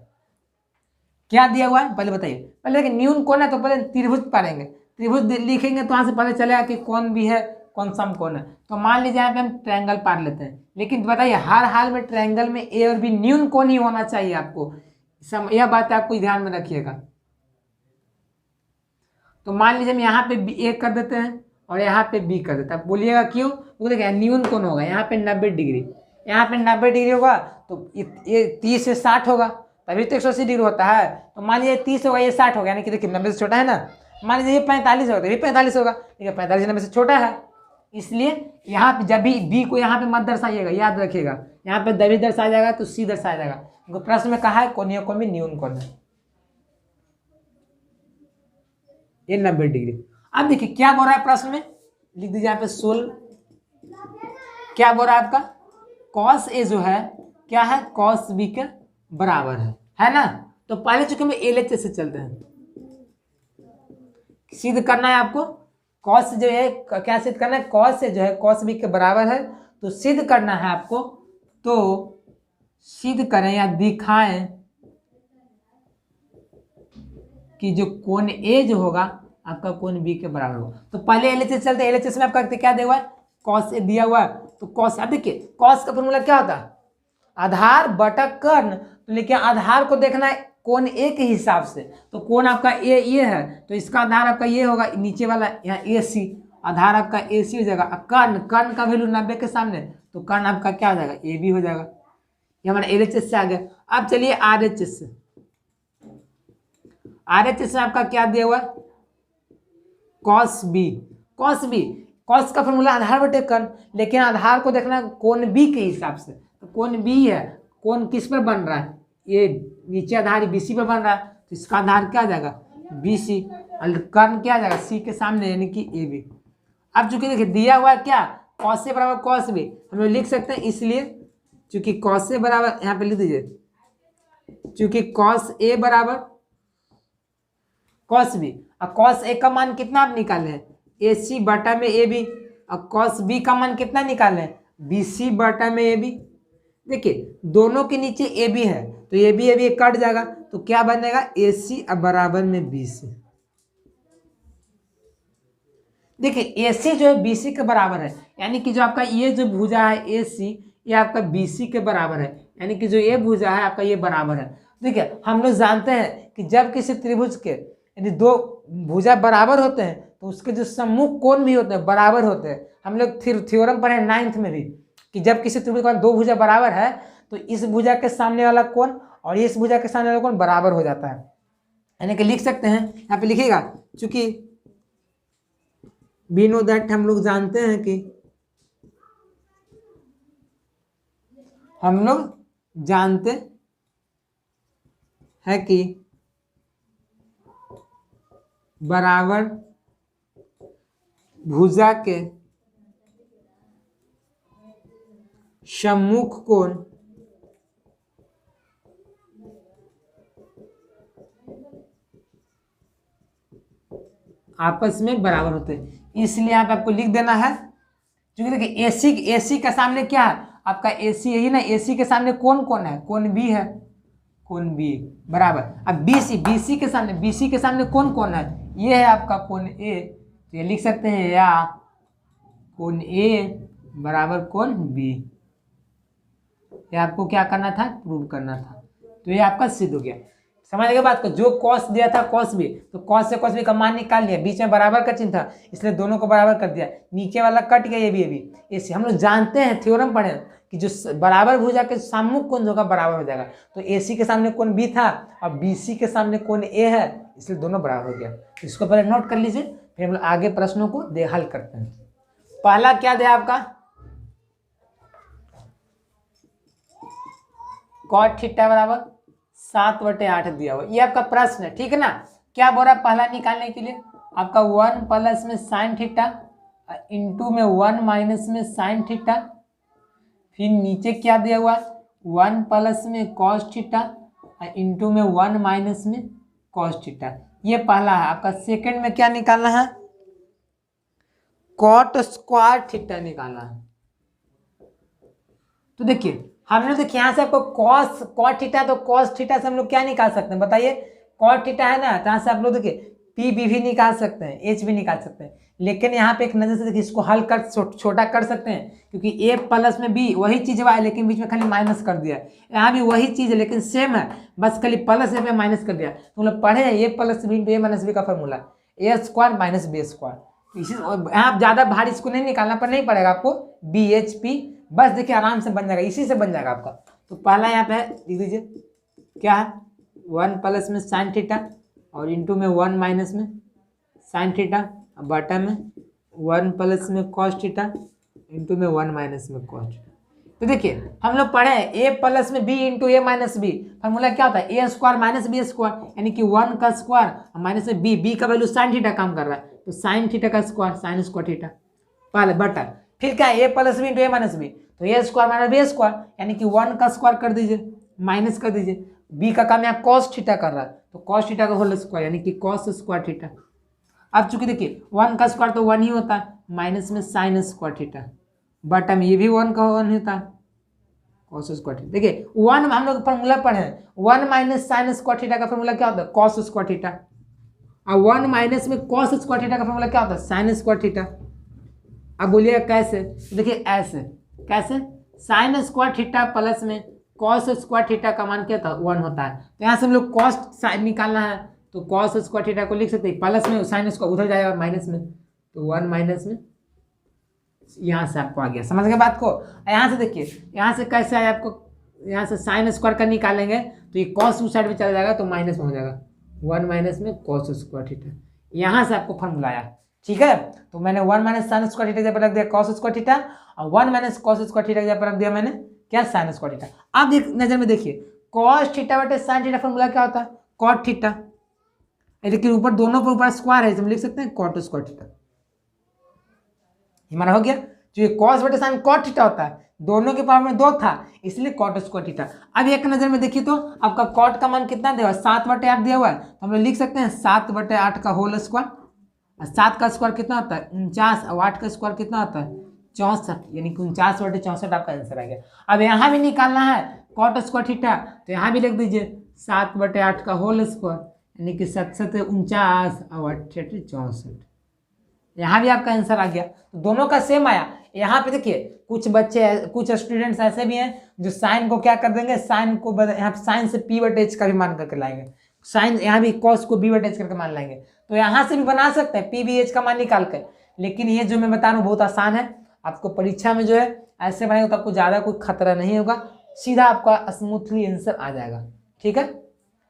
क्या दिया हुआ है पहले बताइए। पहले देखिए न्यून कोण है तो पहले त्रिभुज पढ़ेंगे, त्रिभुज लिखेंगे तो वहां से पता चलेगा कि कौन भी है कौन समकोण है। तो मान लीजिए यहाँ पे हम ट्रायंगल पार लेते हैं, लेकिन बताइए हर हाल में ट्रायंगल में ए और बी न्यून कोण ही होना चाहिए आपको, यह बात आपको ध्यान में रखिएगा। तो मान लीजिए हम यहाँ पे ए कर देते हैं और यहाँ पे बी कर देते हैं, बोलिएगा क्यों? वो देखिए न्यून कोण होगा यहाँ पे 90 डिग्री, यहाँ पे 90 डिग्री होगा तो ये 30 से 60 होगा, तभी तो 180 डिग्री होता है। तो मान लीजिए 30 होगा ये 60 होगा, यानी कि देखिए 90 से छोटा है ना। मान लीजिए ये 45 होगा तो ये 45 होगा, ठीक है 45 90 से छोटा है। इसलिए यहाँ पे जब भी बी को यहाँ पे मत दर्शाइएगा, याद रखिएगा यहाँ पे दबी दर्शाया जाएगा तो सी दर्शाया जाएगा, क्योंकि प्रश्न में कहा है कोणीय कोण भी न्यून कोण है, ये 90 डिग्री। अब देखिए क्या बोल रहा है प्रश्न में, लिख दीजिए यहाँ पे 16। क्या बोल रहा है आपका कॉस ए जो है क्या है कॉस बी के बराबर है ना। तो पहले चूंकि हम एलएचएस से चलते हैं, सिद्ध करना है आपको कॉस जो है क्या सिद्ध करना है, कॉस से जो है कॉस बी के बराबर है, तो सिद्ध करना है आपको। तो सिद्ध करें या दिखाएं कि जो कोण ए जो होगा आपका कोण बी के बराबर होगा। तो पहले एलएचएस चलते हैं, एलएचएस में आपका क्या दिया हुआ है कॉस ए दिया हुआ है, तो कॉस, अब देखिए कॉस का फॉर्मूला क्या होता है आधार बटा कर्ण, तो लेकिन आधार को देखना है कोण ए के हिसाब से, तो कोण आपका ए ये है तो इसका आधार आपका ये होगा नीचे वाला यहाँ ए सी, आधार आपका ए सी हो जाएगा। कर्ण कर्ण का वैल्यू 90 के सामने, तो कर्ण आपका क्या हो जाएगा ए बी हो जाएगा। ये हमारा एलएचएस से आ गया। अब चलिए आरएचएस से, आरएचएस में आपका क्या दिया हुआ है cos B, cos B, cos का फॉर्मूला आधार बटे कर्ण, लेकिन आधार को देखना है कोण बी के हिसाब से, तो कोण बी है, कोण किस पर बन रहा है ये नीचे आधार बीसी पर बन रहा है, तो इसका आधार क्या आ जाएगा बीसी, और कर्ण क्या आ जाएगा सी के सामने यानी कि ए बी। अब चूंकि देखिए दिया हुआ है क्या कॉस ए बराबर कॉस बी, हम लोग लिख सकते हैं इसलिए चूंकि कॉस ए बराबर यहाँ पे लिख दीजिए, चूंकि कॉस ए बराबर कॉस बी, और कॉस ए का मान कितना आप निकाले हैं ए सी बटा में ए बी, और कॉस बी का मान कितना निकाले हैं बी सी बटा में ए बी। देखिए दोनों के नीचे ए बी है तो ए बी कट जाएगा, तो क्या बनेगा ए सी अब बराबर में बी सी। देखिए ए सी जो है बी सी के बराबर है, यानी कि जो आपका ये जो भुजा है ए सी ये आपका बी सी के बराबर है, यानी कि जो ये भुजा है आपका ये बराबर है। देखिए हम लोग जानते हैं कि जब किसी त्रिभुज के यदि दो भुजा बराबर होते हैं तो उसके जो सम्मुख कोण भी होते हैं बराबर होते हैं। हम लोग थ्योरम पढ़े 9th में भी कि जब किसी त्रिभुज का दो भुजा बराबर है तो इस भुजा के सामने वाला कोण और इस भुजा के सामने वाला कोण बराबर हो जाता है, यानी कि लिख सकते हैं यहाँ पे लिखिएगा चूंकि वी नो दैट, हम लोग जानते हैं कि हम लोग जानते हैं कि बराबर भुजा के सम्मुख कोण आपस में बराबर होते हैं, इसलिए यहाँ पे आपको लिख देना है। क्योंकि देखिए एसी के सामने क्या है आपका एसी यही ना, एसी के सामने कौन कौन है कौन बी है, कौन बी बराबर। अब बीसी के सामने कौन कौन है ये है आपका कौन ए, तो ये लिख सकते हैं या कौन ए बराबर कौन बी। ये आपको क्या करना था प्रूव करना था, तो ये आपका सिद्ध हो गया। समझ गए बात को, जो कॉस दिया था कॉस बी, तो कॉस से कॉस बी का मान निकाल लिया, बीच में बराबर का चिन्ह था इसलिए दोनों को बराबर कर दिया, नीचे वाला कट गया ये भी। ऐसे हम लोग जानते हैं थ्योरम पढ़े कि जो बराबर भुजा के सम्मुख कोण होगा बराबर हो जाएगा, तो एसी के सामने कोण बी था और बीसी के सामने कोण ए है इसलिए दोनों बराबर हो गया। इसको पहले नोट कर लीजिए, फिर हम लोग आगे प्रश्नों को हल करते हैं। पहला क्या दिया आपका कॉट थीटा बराबर 7/8 दिया हुआ, ये आपका प्रश्न है, ठीक है ना। क्या बोल रहा है पहला निकालने के लिए, आपका 1 प्लस में साइन थीटा इंटू में 1 माइनस में साइन थीटा, फिर नीचे क्या दिया हुआ 1 प्लस में कॉस थीटा इंटू में 1 माइनस में कॉस थीटा। ये पहला है। आपका सेकंड में क्या निकालना है, कॉट स्क्वायर थीटा निकालना है। तो देखिए हमने देखिए यहाँ से आपको कॉट थीटा, तो कॉस थीटा से हम लोग क्या निकाल सकते हैं बताइए, कॉट थीटा है ना, तो यहाँ से आप लोग देखिए पी बी भी निकाल सकते हैं, एच भी निकाल सकते हैं, लेकिन यहाँ पे एक नजर से देखिए इसको हल कर छोटा कर सकते हैं, क्योंकि ए प्लस में बी वही चीज हुआ है, लेकिन बीच में खाली माइनस कर दिया। यहाँ भी वही चीज है लेकिन सेम है, बस खाली प्लस ए पे माइनस कर दिया। तो हम लोग पढ़े हैं ए प्लस बी इंटू ए माइनस बी का फॉर्मूला, ए स्क्वायर माइनस बी स्क्वायर। इसी यहाँ ज़्यादा भारी इसको नहीं निकालना, पर नहीं पड़ेगा आपको बी एच पी, बस देखिए आराम से बन जाएगा, इसी से बन जाएगा आपका। तो पहला यहाँ पे लिख दीजिए क्या है 1 प्लस में साइन थीटा और इंटू में 1 माइनस में साइन थीटा, बटा में 1 प्लस में कॉस थीटा इंटू में 1 माइनस में कॉस थीटा। तो देखिए हम लोग पढ़े हैं ए प्लस में बी इंटू ए माइनस बी, फॉर्मूला क्या होता है ए स्क्वायर माइनस बी स्क्वायर, यानी कि 1 का स्क्वायर माइनस में बी का वैल्यू साइन थीटा काम कर रहा है, तो साइन थीटा का स्क्वायर साइन स्क्वायर थीटा पहले बटा, फिर क्या ए प्लस बी इंटू ए माइनस बी, तो ए स्क्वायर माइनस बी स्क्वायर, यानी कि 1 का स्क्वायर कर दीजिए माइनस कर दीजिए, बी का काम यहाँ कॉस थीटा कर रहा है, तो कॉस थीटा का होल स्क्वायर यानी कि कॉस स्क्वायर थीटा। अब चूंकि देखिए 1 का स्क्वायर तो 1 ही होता है, माइनस में साइन स्क्वायर थीटा, बटा में ये भी 1 का 1 होता है कॉस स्क्वायर थीटा। देखिए 1 हम लोग फॉर्मूला पढ़े हैं, 1 माइनस साइन स्क्वायर थीटा का फॉर्मूला क्या होता है कॉस स्क्वायर थीटा, और 1 माइनस में कॉस स्क्वायर थीटा का फॉर्मूला क्या होता है साइन स्क्वायर थीटा। अब बोलिएगा कैसे, देखिए ऐसे कैसे, साइन स्क्वायर थीटा प्लस में कॉस स्क्वायर थीटा का मान क्या था 1 होता है, तो यहाँ से हम लोग कॉस साइन निकालना है, तो कॉस स्क्वायर थीटा को लिख सकते हैं प्लस में, साइन स्क्वायर उधर जाएगा माइनस में, तो 1 माइनस में, यहाँ से आपको आ गया, समझ गए बात को। यहाँ से देखिए यहाँ से कैसे आया आपको, यहाँ से साइन स्क्वायर का निकालेंगे तो ये कॉस उस साइड में चला जाएगा तो माइनस में हो जाएगा, 1 माइनस में कॉस स्क्वायर थीटा, यहाँ से आपको फॉर्मूला आया। ठीक है, तो मैंने 1 माइनस साइन स्क्वायर थीटा पर रख दिया कॉस स्क्वायर थीटा, और 1 माइनस कॉस स्क्वायर थीटा पर रख दिया मैंने क्या साइन स्क्वायर थीटा। अब एक नजर में देखिए कॉस थीटा बटे साइन थीटा फॉर्मूला क्या होता है कॉट थीटा, लेकिन ऊपर दोनों पर ऊपर स्क्वायर है, हम लिख सकते हैं कॉट स्क्वायर थीटा, हमारा हो गया। जो ये कॉस बटे साइन कॉट थीटा होता है, दोनों के पावर में 2 था इसलिए कॉट स्क्वायर थीटा। अब एक नजर में देखिए तो आपका कॉट का मान कितना दिया हुआ है 7/8 दिया हुआ है, तो हम लोग लिख सकते हैं 7/8 का होल स्क्वायर, और 7 का स्क्वायर कितना होता है 49, और 8 का स्क्वायर कितना होता है 64, यानी कि 49/64 आपका आंसर आ गया। अब यहाँ भी निकालना है कॉट स्क्वायर थीटा, तो यहाँ भी लिख दीजिए 7/8 का होल स्क्वायर, यानी कि 7 7 49 और 8 64, यहाँ भी आपका आंसर आ गया। तो दोनों का सेम आया। यहाँ पे देखिए कुछ बच्चे कुछ स्टूडेंट्स ऐसे भी हैं जो साइन को क्या कर देंगे, साइन को यहाँ साइन से p/h का भी मान करके लाएंगे, साइन यहाँ भी कॉस को b/h करके मान लाएंगे, तो यहाँ से भी बना सकते हैं p/h का मान निकाल कर। लेकिन ये जो मैं बता रहा हूँ बहुत आसान है, आपको परीक्षा में जो है ऐसे बनाएंगे तो आपको ज़्यादा कोई खतरा नहीं होगा, सीधा आपका स्मूथली आंसर आ जाएगा। ठीक है,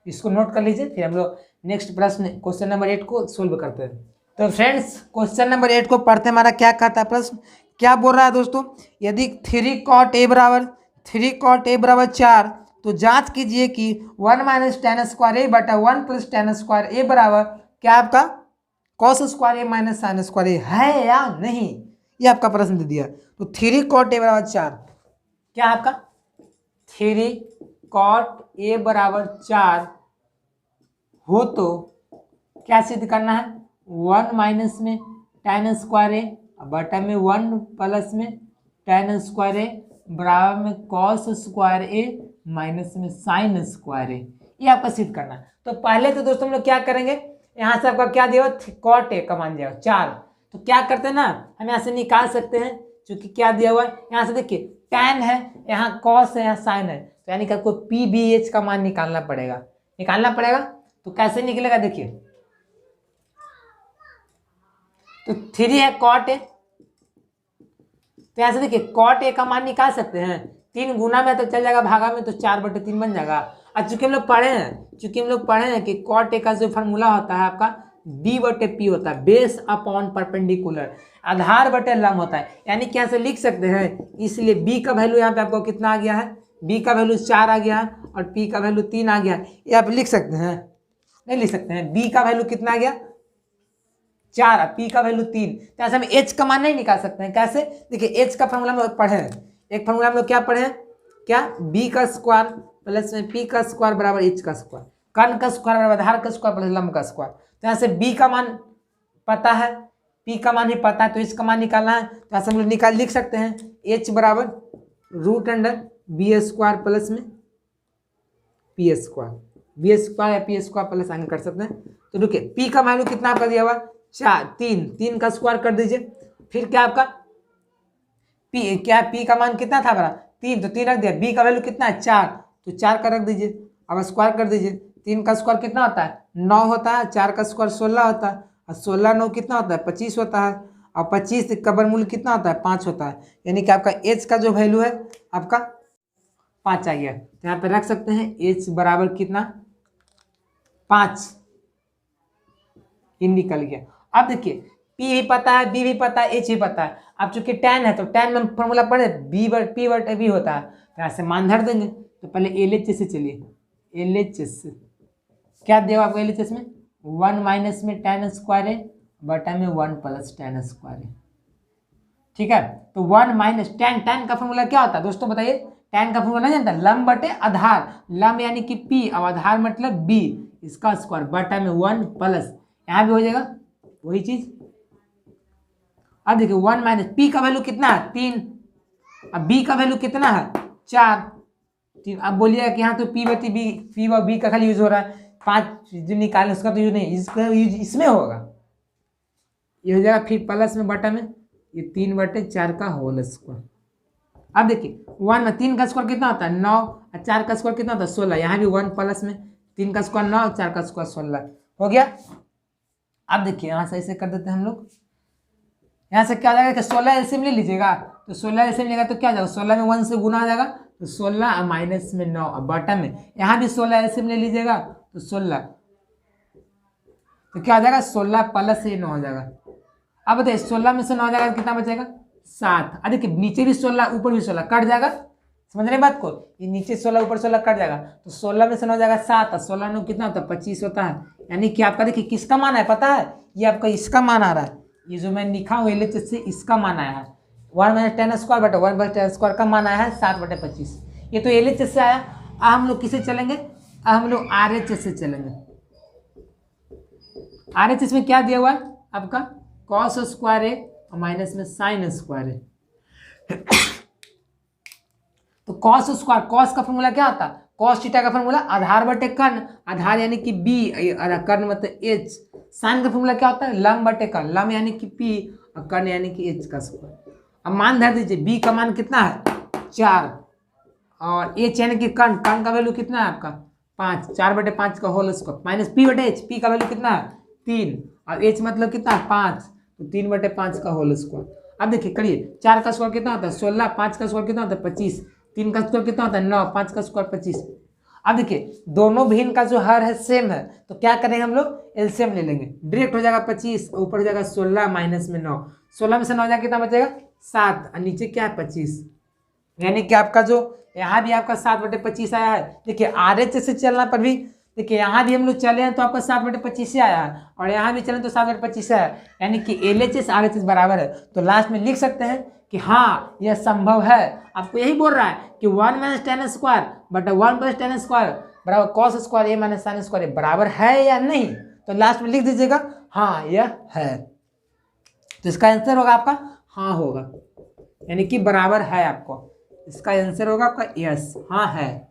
इसको नोट कर लीजिए, फिर हम लोग नेक्स्ट प्रश्न क्वेश्चन नंबर 8 को सोल्व करते हैं। तो फ्रेंड्स क्वेश्चन नंबर 8 को पढ़ते हमारा क्या करता है प्रश्न, क्या बोल रहा है दोस्तों, यदि 3 cot a बराबर 4 तो जांच कीजिए कि 1 माइनस tan स्क्वायर ए बटा 1 प्लस tan स्क्वायर ए बराबर क्या आपका cos स्क्वायर ए माइनस साइन स्क्वायर ए है या नहीं, ये आपका प्रश्न दे दिया। तो 3 cot a बराबर 4 क्या आपका 3 cot a बराबर 4 हो तो क्या सिद्ध करना है 1 माइनस में tan स्क्वायर ए बटा में 1 प्लस में tan स्क्वायर ए बराबर में cos स्क्वायर ए माइनस में साइन स्क्वायर ए, ये आपका सिद्ध करना है। तो पहले तो दोस्तों हम लोग क्या करेंगे, यहाँ से आपका क्या दिया cot a का मान दिया 4, तो क्या करते हैं ना हम यहाँ से निकाल सकते हैं, क्योंकि क्या दिया हुआ है यहाँ से देखिए tan है, यहाँ cos है, यहाँ साइन है, तो यानी कि आपको p/h का मान निकालना पड़ेगा। तो कैसे निकलेगा देखिए, तो 3 है cot a, तो यहाँ से देखिए cot a का मान निकाल सकते हैं, 3 गुना में तो चल जाएगा, भागा में तो 4/3 बन जाएगा। और चूंकि हम लोग पढ़े हैं कि cot a का जो फार्मूला होता है आपका b/p होता है, बेस अपॉन परपेंडिकुलर, आधार बटे लंब होता है, यानी कि यहाँ से लिख सकते हैं, इसलिए b का वैल्यू यहाँ पे आपको कितना आ गया है, b का वैल्यू 4 आ गया है और p का वैल्यू 3 आ गया है, ये आप लिख सकते हैं। नहीं लिख सकते हैं। बी का वैल्यू कितना आ गया 4, पी का वैल्यू 3। तो ऐसे हम एच का मान नहीं निकाल सकते हैं। कैसे? देखिए एच का फॉर्मूला हम लोग पढ़े हैं, एक फॉर्मूला हम लोग क्या पढ़े हैं, क्या, बी का स्क्वायर प्लस में पी का स्क्वायर बराबर एच का स्क्वायर, कर्ण का स्क्वायर बराबर आधार का स्क्वायर प्लस लंब का स्क्वायर। तो यहाँ से बी का मान पता है, पी का मान ही पता है, तो एच का मान निकालना है। तो ऐसे हम लोग लिख सकते हैं एच बराबर root under B square plus में पी स्क्वायर, बी स्क्वायर या पी स्क्वायर प्लस साइन कर सकते हैं। तो रुकिए, पी का वैल्यू कितना आपका दिया हुआ 4, 3 का स्क्वायर कर दीजिए। फिर क्या आपका पी, क्या पी का मान कितना था बड़ा 3, तो 3 रख दिया। बी का वैल्यू कितना है 4, तो 4 का रख दीजिए। अब स्क्वायर कर दीजिए, 3 का स्क्वायर कितना होता है 9 होता है, 4 का स्क्वायर 16 होता है, और 16 9 कितना होता है 25 होता है, और 25 का वर्गमूल कितना होता है 5 होता है। यानी कि आपका एच का जो वैल्यू है आपका 5 चाहिए। तो यहाँ पे रख सकते हैं एच बराबर कितना 5, ये निकल गया। अब देखिए पी भी पता है, बी भी पता है, एच भी पता है। अब चूंकि tan है तो tan में फॉर्मूला पढ़े बी बट पी बट बी होता है, तो यहाँ से मान धर देंगे। तो पहले एल एच से चलिए, एल एच से क्या देगा आपको, एल एच में 1 माइनस में tan स्क्वायर है बटा में 1 प्लस tan स्क्वायर है। ठीक है, तो 1 माइनस tan का फॉर्मूला क्या होता है दोस्तों बताइए, tan का फॉर्मूला नहीं जानता, लंब बटे आधार, लंब यानी कि p और आधार मतलब b, इसका स्क्वायर बटा में 1 प्लस, यहाँ भी हो जाएगा वही चीज। अब देखिए 1 माइनस पी का वैल्यू कितना है 3, अब बी का वैल्यू कितना है 4, 3। अब बोलिएगा कि यहाँ तो पी बटी बी, पी व बी का खाली यूज हो रहा है, 5 जो निकाले उसका तो यूज नहीं, इसका यूज इसमें होगा, ये हो जाएगा फिर प्लस में बटा में ये 3/4 का होल स्क्वायर। अब देखिए 1 में 3 का स्क्वायर कितना होता है 9, और 4 का स्क्वायर कितना होता है 16, यहाँ भी 1 प्लस में 3 का स्क्वायर 9 और 4 का स्क्वायर 16 हो गया। अब देखिए यहाँ से ऐसे कर देते हैं हम लोग, यहाँ से क्या हो जाएगा कि 16 एलसीएम ले लीजिएगा, तो 16 एलसीएम लेगा तो क्या हो जाएगा 16 में 1 से गुना हो जाएगा, तो 16 माइनस में 9 और बटा में यहाँ भी 16 एलसीएम ले लीजिएगा तो 16, तो क्या हो जाएगा 16 प्लस से 9 हो जाएगा। अब बताइए 16 में से 9 हो जाएगा कितना बचेगा 7। अब देखिए नीचे भी 16 ऊपर भी 16 कट जाएगा, समझ रहे बात को, ये नीचे 16 ऊपर 16 कट जाएगा, तो 16 में से 9 हो जाएगा 7 और 16 9 कितना होता है 25 होता है। यानी कि आपका देखिए किसका मान है पता है, ये आपका इसका मान आ रहा है, ये जो मैं लिखा हूँ एल से इसका मान आया है 1 माइनस tan स्क्वायर बटा 1/tan स्क्वायर का मान आया है 7/25, ये तो एल से आया। अब हम लोग किसे चलेंगे, अब हम लोग RHS से चलेंगे। RHS में क्या दिया हुआ है आपका कॉस स्क्वायर है और माइनस में साइन स्क्वायर है। तो कॉस स्क्वायर, कॉस का फॉर्मूला क्या होता है कॉस थीटा का फॉर्मूला आधार बटे कर्ण, आधार यानी कि बी, कर्ण मतलब एच। साइन का फॉर्मूला क्या होता है लंब बटे कर्ण, लंब यानी कि पी और कर्ण यानी कि एच का स्क्वायर। अब मान धर दीजिए बी का मान कितना है 4 और एच यानी कि कर्ण, कर्ण का वैल्यू कितना है आपका 5, 4/5 का होल स्क्वायर माइनस पी बटे एच, पी का वैल्यू कितना है 3 और एच मतलब कितना है 5, तो 3/5 का होल स्क्वायर। अब देखिए करिए 4 का स्क्वायर कितना होता है 16, 5 का स्क्वायर कितना होता है 25, 3 का स्क्वायर कितना होता है 9, 5 का स्क्वायर 25। अब देखिए दोनों भिन्न का जो हर है सेम है, तो क्या करेंगे हम लोग एलसीएम ले लेंगे, डायरेक्ट हो जाएगा 25, ऊपर हो जाएगा 16 माइनस में 9, 16 में से 9 हो जाएगा कितना बचेगा 7 और नीचे क्या है 25, यानी कि आपका जो यहाँ भी आपका 7/25 आया है। देखिए RHS से चलना पर भी देखिए यहाँ भी हम लोग चले हैं तो आपका 7/25 से आया है, और यहाँ भी चलें तो 7/25 है, यानी कि LHS RHS बराबर है। तो लास्ट में लिख सकते हैं कि हाँ यह संभव है। आपको यही बोल रहा है कि 1 माइनस tan स्क्वायर बटा 1 प्लस tan स्क्वायर बराबर कॉस स्क्वायर ए माइनस साइन स्क्वायर बराबर है या नहीं, तो लास्ट में लिख दीजिएगा हाँ यह है। तो इसका आंसर होगा आपका हाँ होगा, यानी कि बराबर है, आपको इसका आंसर होगा आपका यस हाँ है।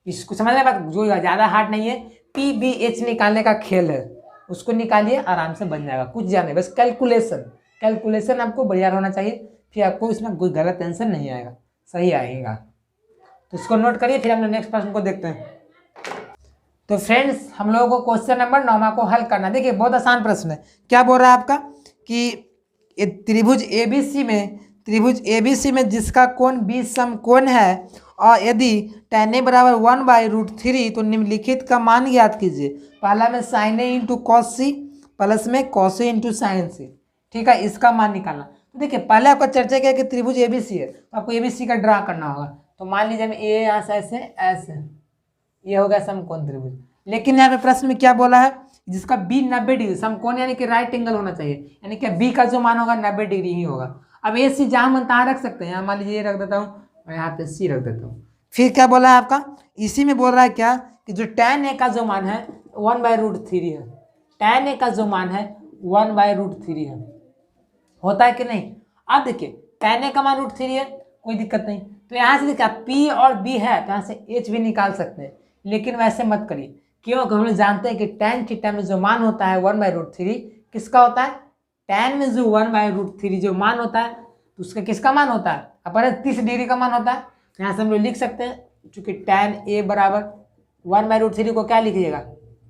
इसको समझने बात जो ज़्यादा हार्ड नहीं है, PBH निकालने का खेल है, उसको निकालिए आराम से बन जाएगा, कुछ ज़्यादा नहीं, बस कैलकुलेशन आपको बढ़िया होना चाहिए, फिर आपको इसमें कोई गलत आंसर नहीं आएगा, सही आएगा। तो इसको नोट करिए, फिर हम लोग नेक्स्ट प्रश्न को देखते हैं। तो फ्रेंड्स हम लोगों को क्वेश्चन नंबर 9 को हल करना। देखिए बहुत आसान प्रश्न है, क्या बोल रहा है आपका कि त्रिभुज ABC में जिसका कोण 20 समकोण है और यदि tan A बराबर 1/√3 तो निम्नलिखित का मान ज्ञात कीजिए। पहला में sin A into cos C plus में cos A into sine C, ठीक है, इसका मान निकालना। तो देखिए पहले आपका चर्चा किया कि त्रिभुज ABC है, तो आपको ABC का ड्रा करना होगा। तो मान लीजिए हम A यहाँ से ऐसे ये हो गया समकोण त्रिभुज। लेकिन यहाँ पे प्रश्न में क्या बोला है, जिसका बी 90 डिग्री समकोण यानी कि राइट एंगल होना चाहिए, यानी कि बी का जो मान होगा 90 डिग्री ही होगा। अब ए सी जहाँ मन तहाँ रख सकते हैं, यहाँ मान लीजिए ये रख देता हूँ और यहाँ पे सी रख देता हूँ। फिर क्या बोला है आपका, इसी में बोल रहा है क्या कि जो tan a का जो मान है 1/√3 है, tan a का जो मान है 1/√3 है, होता है कि नहीं। अब देखिए tan a का मान √3 है, कोई दिक्कत नहीं, तो यहाँ से देखिए P और B है तो यहाँ से H भी निकाल सकते हैं, लेकिन वैसे मत करिए, क्यों, हम लोग जानते हैं कि tan थीटा में जो मान होता है 1/√3 किसका होता है, tan में जो 1/√3 जो मान होता है तो उसका किसका मान होता है, अपन 30 डिग्री का मान होता है। तो यहाँ से हम लोग लिख सकते हैं, चूंकि tan a बराबर 1/√3 को क्या लिखिएगा,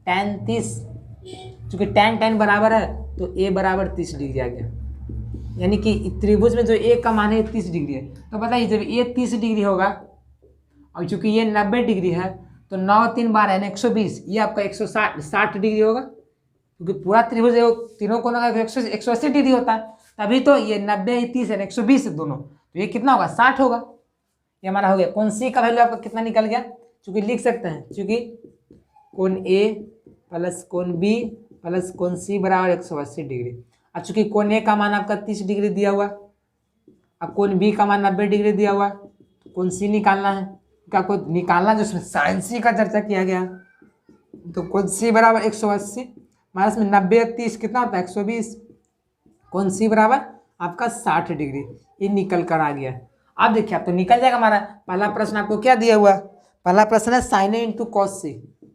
tan 30, चूंकि tan बराबर है तो a बराबर 30 डिग्री आ गया, यानी कि त्रिभुज में जो ए का मान है 30 डिग्री है। तो बताइए जब ये 30 डिग्री होगा और चूंकि ये 90 डिग्री है तो 9 3 12 यानी 120, ये आपका 160 डिग्री होगा, क्योंकि पूरा त्रिभुज तीनों कोनों का 180 डिग्री होता है, तभी तो ये 90 30 है 120 दोनों, तो ये कितना होगा 60 होगा। ये हमारा हो गया। कोण सी का वैल्यू आपका कितना निकल गया, चूंकि लिख सकते हैं, चूंकि कोण ए प्लस कोण बी प्लस कोण सी बराबर 180 डिग्री। अब चूंकि कोण ए का मान आपका 30 डिग्री दिया हुआ, अब कोण बी का मान 90 डिग्री दिया हुआ, तो कोण सी निकालना है, क्या कोई निकालना जो उसमें साइन सी का चर्चा किया गया, तो कोण सी बराबर 180 माइनस में 90 30 कितना होता है 120, कोण सी बराबर आपका 60 डिग्री, ये निकल कर आ गया। अब देखिए आप तो निकल जाएगा हमारा। पहला प्रश्न आपको क्या दिया हुआ, पहला प्रश्न है साइन ए इंटू कॉस सी,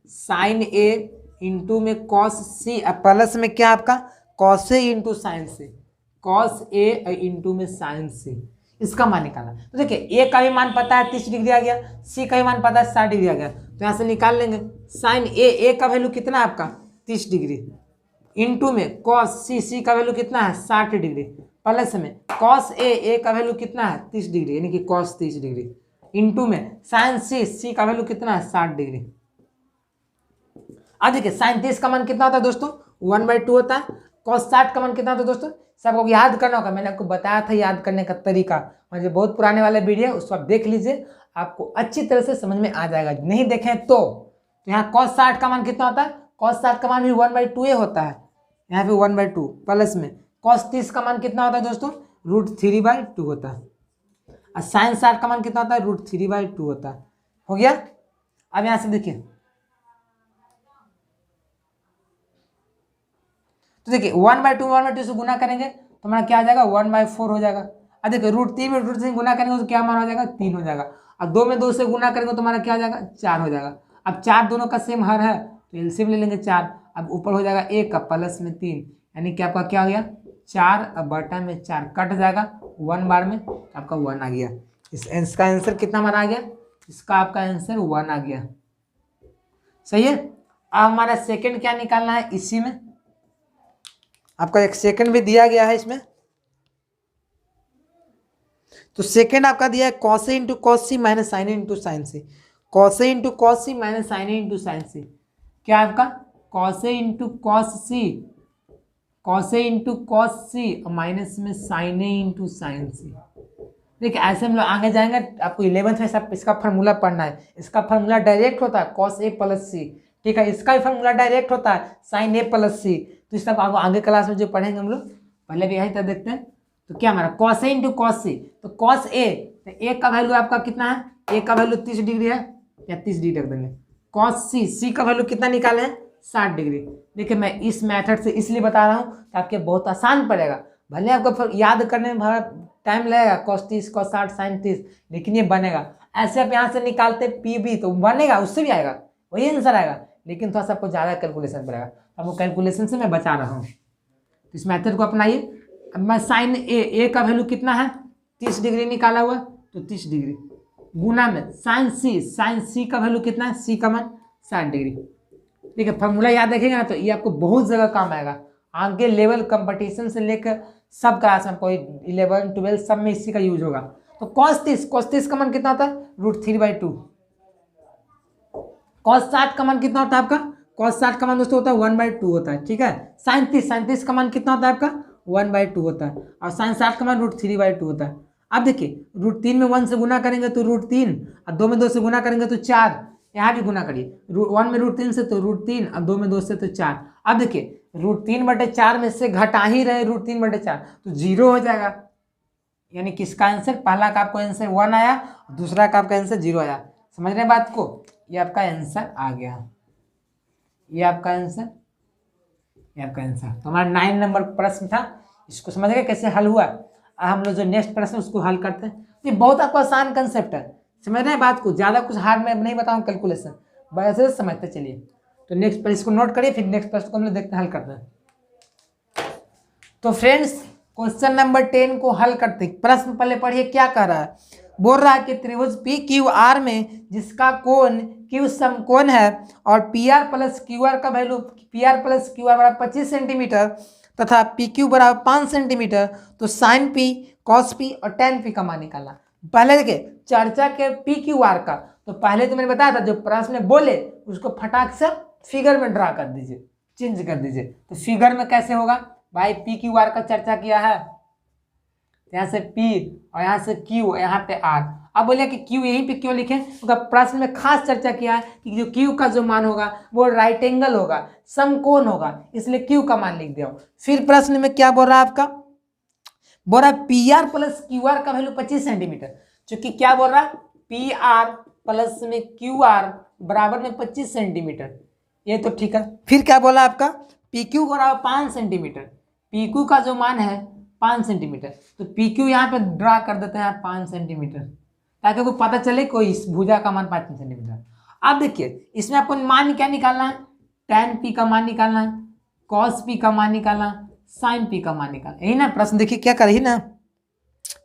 साइन ए इंटू में कॉस सी प्लस में क्या आपका cos A into sine C, cos A into में साइन सी, इसका मान निकालना। तो देखिए ए का भी मान पता है 30 डिग्री आ गया, सी का भी मान पता है 60 डिग्री आ गया, तो यहाँ से निकाल लेंगे। साइन ए का वैल्यू कितना है आपका 30 डिग्री, इंटू में कॉस सी का वैल्यू कितना है 60 डिग्री, प्लस में कॉस ए का वैल्यू कितना है 30 डिग्री यानी कि कॉस 30 डिग्री, इंटू में साइन सी का वैल्यू कितना है 60 डिग्री। अब देखिए साइन 30 का मान कितना होता है दोस्तों 1/2 होता है, कॉस 60 का मान कितना होता है दोस्तों, सबको याद करना होगा, मैंने आपको बताया था याद करने का तरीका, मुझे बहुत पुराने वाले वीडियो उसको आप देख लीजिए, आपको अच्छी तरह से समझ में आ जाएगा। नहीं देखें तो यहाँ कॉस 60 का मान कितना होता है, कॉस 60 का मान भी 1/2 होता है, यहाँ पे 1/2 प्लस में कॉस 30 का मान कितना होता है दोस्तों √3/2 होता है, और साइन 60 का मान कितना होता है √3/2 होता है। हो गया। अब यहाँ से देखिए, तो देखिए 1/2 से गुना करेंगे तो हमारा क्या आ जाएगा 1/4 हो जाएगा। अब देखिए √3 में √3 गुना करेंगे तो क्या मान हो जाएगा 3 हो जाएगा, अब 2 में 2 से गुना करेंगे तो हमारा क्या हो जाएगा 4 हो जाएगा। अब 4 दोनों का सेम हर है तो एलसीएम ले लेंगे 4, अब ऊपर हो जाएगा 1 का प्लस में 3 यानी कि आपका क्या हो गया 4, अब बटा में 4 कट जाएगा 1 बार में, तो आपका 1 आ गया। इसका आंसर कितना हमारा आ गया, इसका आपका आंसर 1 आ गया। सही है। अब हमारा सेकंड क्या निकालना है, इसी में आपका एक सेकंड भी दिया गया है इसमें, तो सेकंड आपका दिया है cos A into cos C minus sign A into sine C, cos A into cos C minus sign A into sine सी, क्या आपका cos A into cos C, cos A into cos C minus में sign ए into sine सी। देखिए ऐसे हम लोग आगे जाएंगे, आपको 11th में सब इसका फार्मूला पढ़ना है, इसका फार्मूला डायरेक्ट होता है कॉस ए प्लस सी, ठीक है, इसका भी फार्मूला डायरेक्ट होता है साइन ए प्लस सी, तो इस सब आगे क्लास में जो पढ़ेंगे हम लोग, पहले भी यही तक देखते हैं। तो क्या हमारा कॉस ए इंटू कॉस सी, तो कॉस ए, तो ए का वैल्यू आपका कितना है, ए का वैल्यू 30 डिग्री है या 30 डिग्री रख देंगे, कॉस सी का वैल्यू कितना निकाले हैं 60 डिग्री। देखिए मैं इस मेथड से इसलिए बता रहा हूँ ताकि बहुत आसान पड़ेगा, भले आपको याद करने में बड़ा टाइम लगेगा कॉस 30 कॉस 60 साइन 30, लेकिन ये बनेगा। ऐसे आप यहाँ से निकालते पी बी तो बनेगा, उससे भी आएगा, वही आंसर आएगा, लेकिन थोड़ा सा आपको ज़्यादा कैलकुलेशन पड़ेगा, आपको कैलकुलेशन से मैं बचा रहा हूँ, तो इस मेथड को अपनाइए। अब मैं साइन ए का वैल्यू कितना है 30 डिग्री निकाला हुआ, तो 30 डिग्री गुना में साइन सी का वैल्यू कितना है, सी का मान 60 डिग्री। ठीक है, फॉर्मूला याद रखेंगे ना तो ये आपको बहुत जगह काम आएगा, आगे लेवल कंपटीशन से लेकर सब क्लास में कोई 11 12 सब में इसी का यूज होगा। तो कॉस 30 का मान कितना होता है √3/2, कॉस 60 का मान कितना होता है आपका, कॉस 60 का मान दोस्तों होता है 1/2 होता है, ठीक है। साइन 30 का मान कितना होता है आपका 1/2 होता है, और साइन 60 का मान √3/2 होता है। अब देखिए √3 में 1 से गुना करेंगे तो √3, और 2 में 2 से गुना करेंगे तो 4, यहाँ भी गुना करिए, 1 में √3 से तो √3 और 2 में 2 से तो 4। अब देखिए √3/4 में से घटा ही रहे √3/4 तो 0 हो जाएगा, यानी किसका आंसर, पहला का आपको आंसर 1 आया, दूसरा का आपका आंसर 0 आया। समझ रहे हैं बात को, ये आपका आंसर आ गया, ये आपका आंसर, ये आपका आंसर। तो हमारा 9 नंबर प्रश्न था, इसको समझ गए कैसे हल हुआ। हम लोग जो नेक्स्ट प्रश्न उसको हल करते हैं। ये बहुत आपको आसान कंसेप्ट है, समझ रहे हैं बात को, ज्यादा कुछ हार्ड में नहीं बताऊँ कैलकुलेशन, बस ऐसे समझते चलिए। तो नेक्स्ट पर इसको नोट करिए, फिर नेक्स्ट प्रश्न को हम लोग देखते हैं, हल करते हैं। तो फ्रेंड्स क्वेश्चन नंबर 10 को हल करते हैं। प्रश्न पहले पढ़िए क्या कह रहा है, बोल रहा है कि त्रिभुज पी क्यू आर में जिसका कोण क्यू समकोण है और P R plus Q R का value P R plus Q R बराबर 25 सेंटीमीटर तथा पी क्यू बराबर 5 सेंटीमीटर, तो साइन पी कॉस पी और टेन पी का मान निकालना। पहले देखिए चर्चा के पी क्यू आर का, तो पहले तो मैंने बताया था जो प्रश्न में बोले उसको फटाक से फिगर में ड्रा कर दीजिए, चेंज कर दीजिए। तो फिगर में कैसे होगा भाई, पी क्यू आर का चर्चा किया है, यहाँ से P और यहाँ से Q, यहाँ पे R। अब बोलिए कि Q यहीं पे क्यों लिखें, क्योंकि प्रश्न में खास चर्चा किया है कि जो Q का जो मान होगा वो राइट एंगल होगा, समकोण होगा, इसलिए Q का मान लिख दिया। फिर प्रश्न में क्या बोल रहा है आपका, बोल रहा है P R plus Q R का वैल्यू 25 सेंटीमीटर, चूंकि क्या बोल रहा है पी आर प्लस में क्यू आर बराबर में 25 सेंटीमीटर, ये तो ठीक है। फिर क्या बोला आपका पी क्यू बराबर 5 सेंटीमीटर, पी क्यू का जो मान है 5 सेंटीमीटर, तो पी क्यू यहाँ पे ड्रा कर देते हैं 5 सेंटीमीटर, ताकि आपको पता चले कोई इस भुजा का मान 5 सेंटीमीटर। अब देखिए इसमें आपको मान क्या निकालना है, tan p का मान निकालना है, cos p का मान निकालना, sin p का मान निकालना, यही ना प्रश्न, देखिए क्या कर रही ना,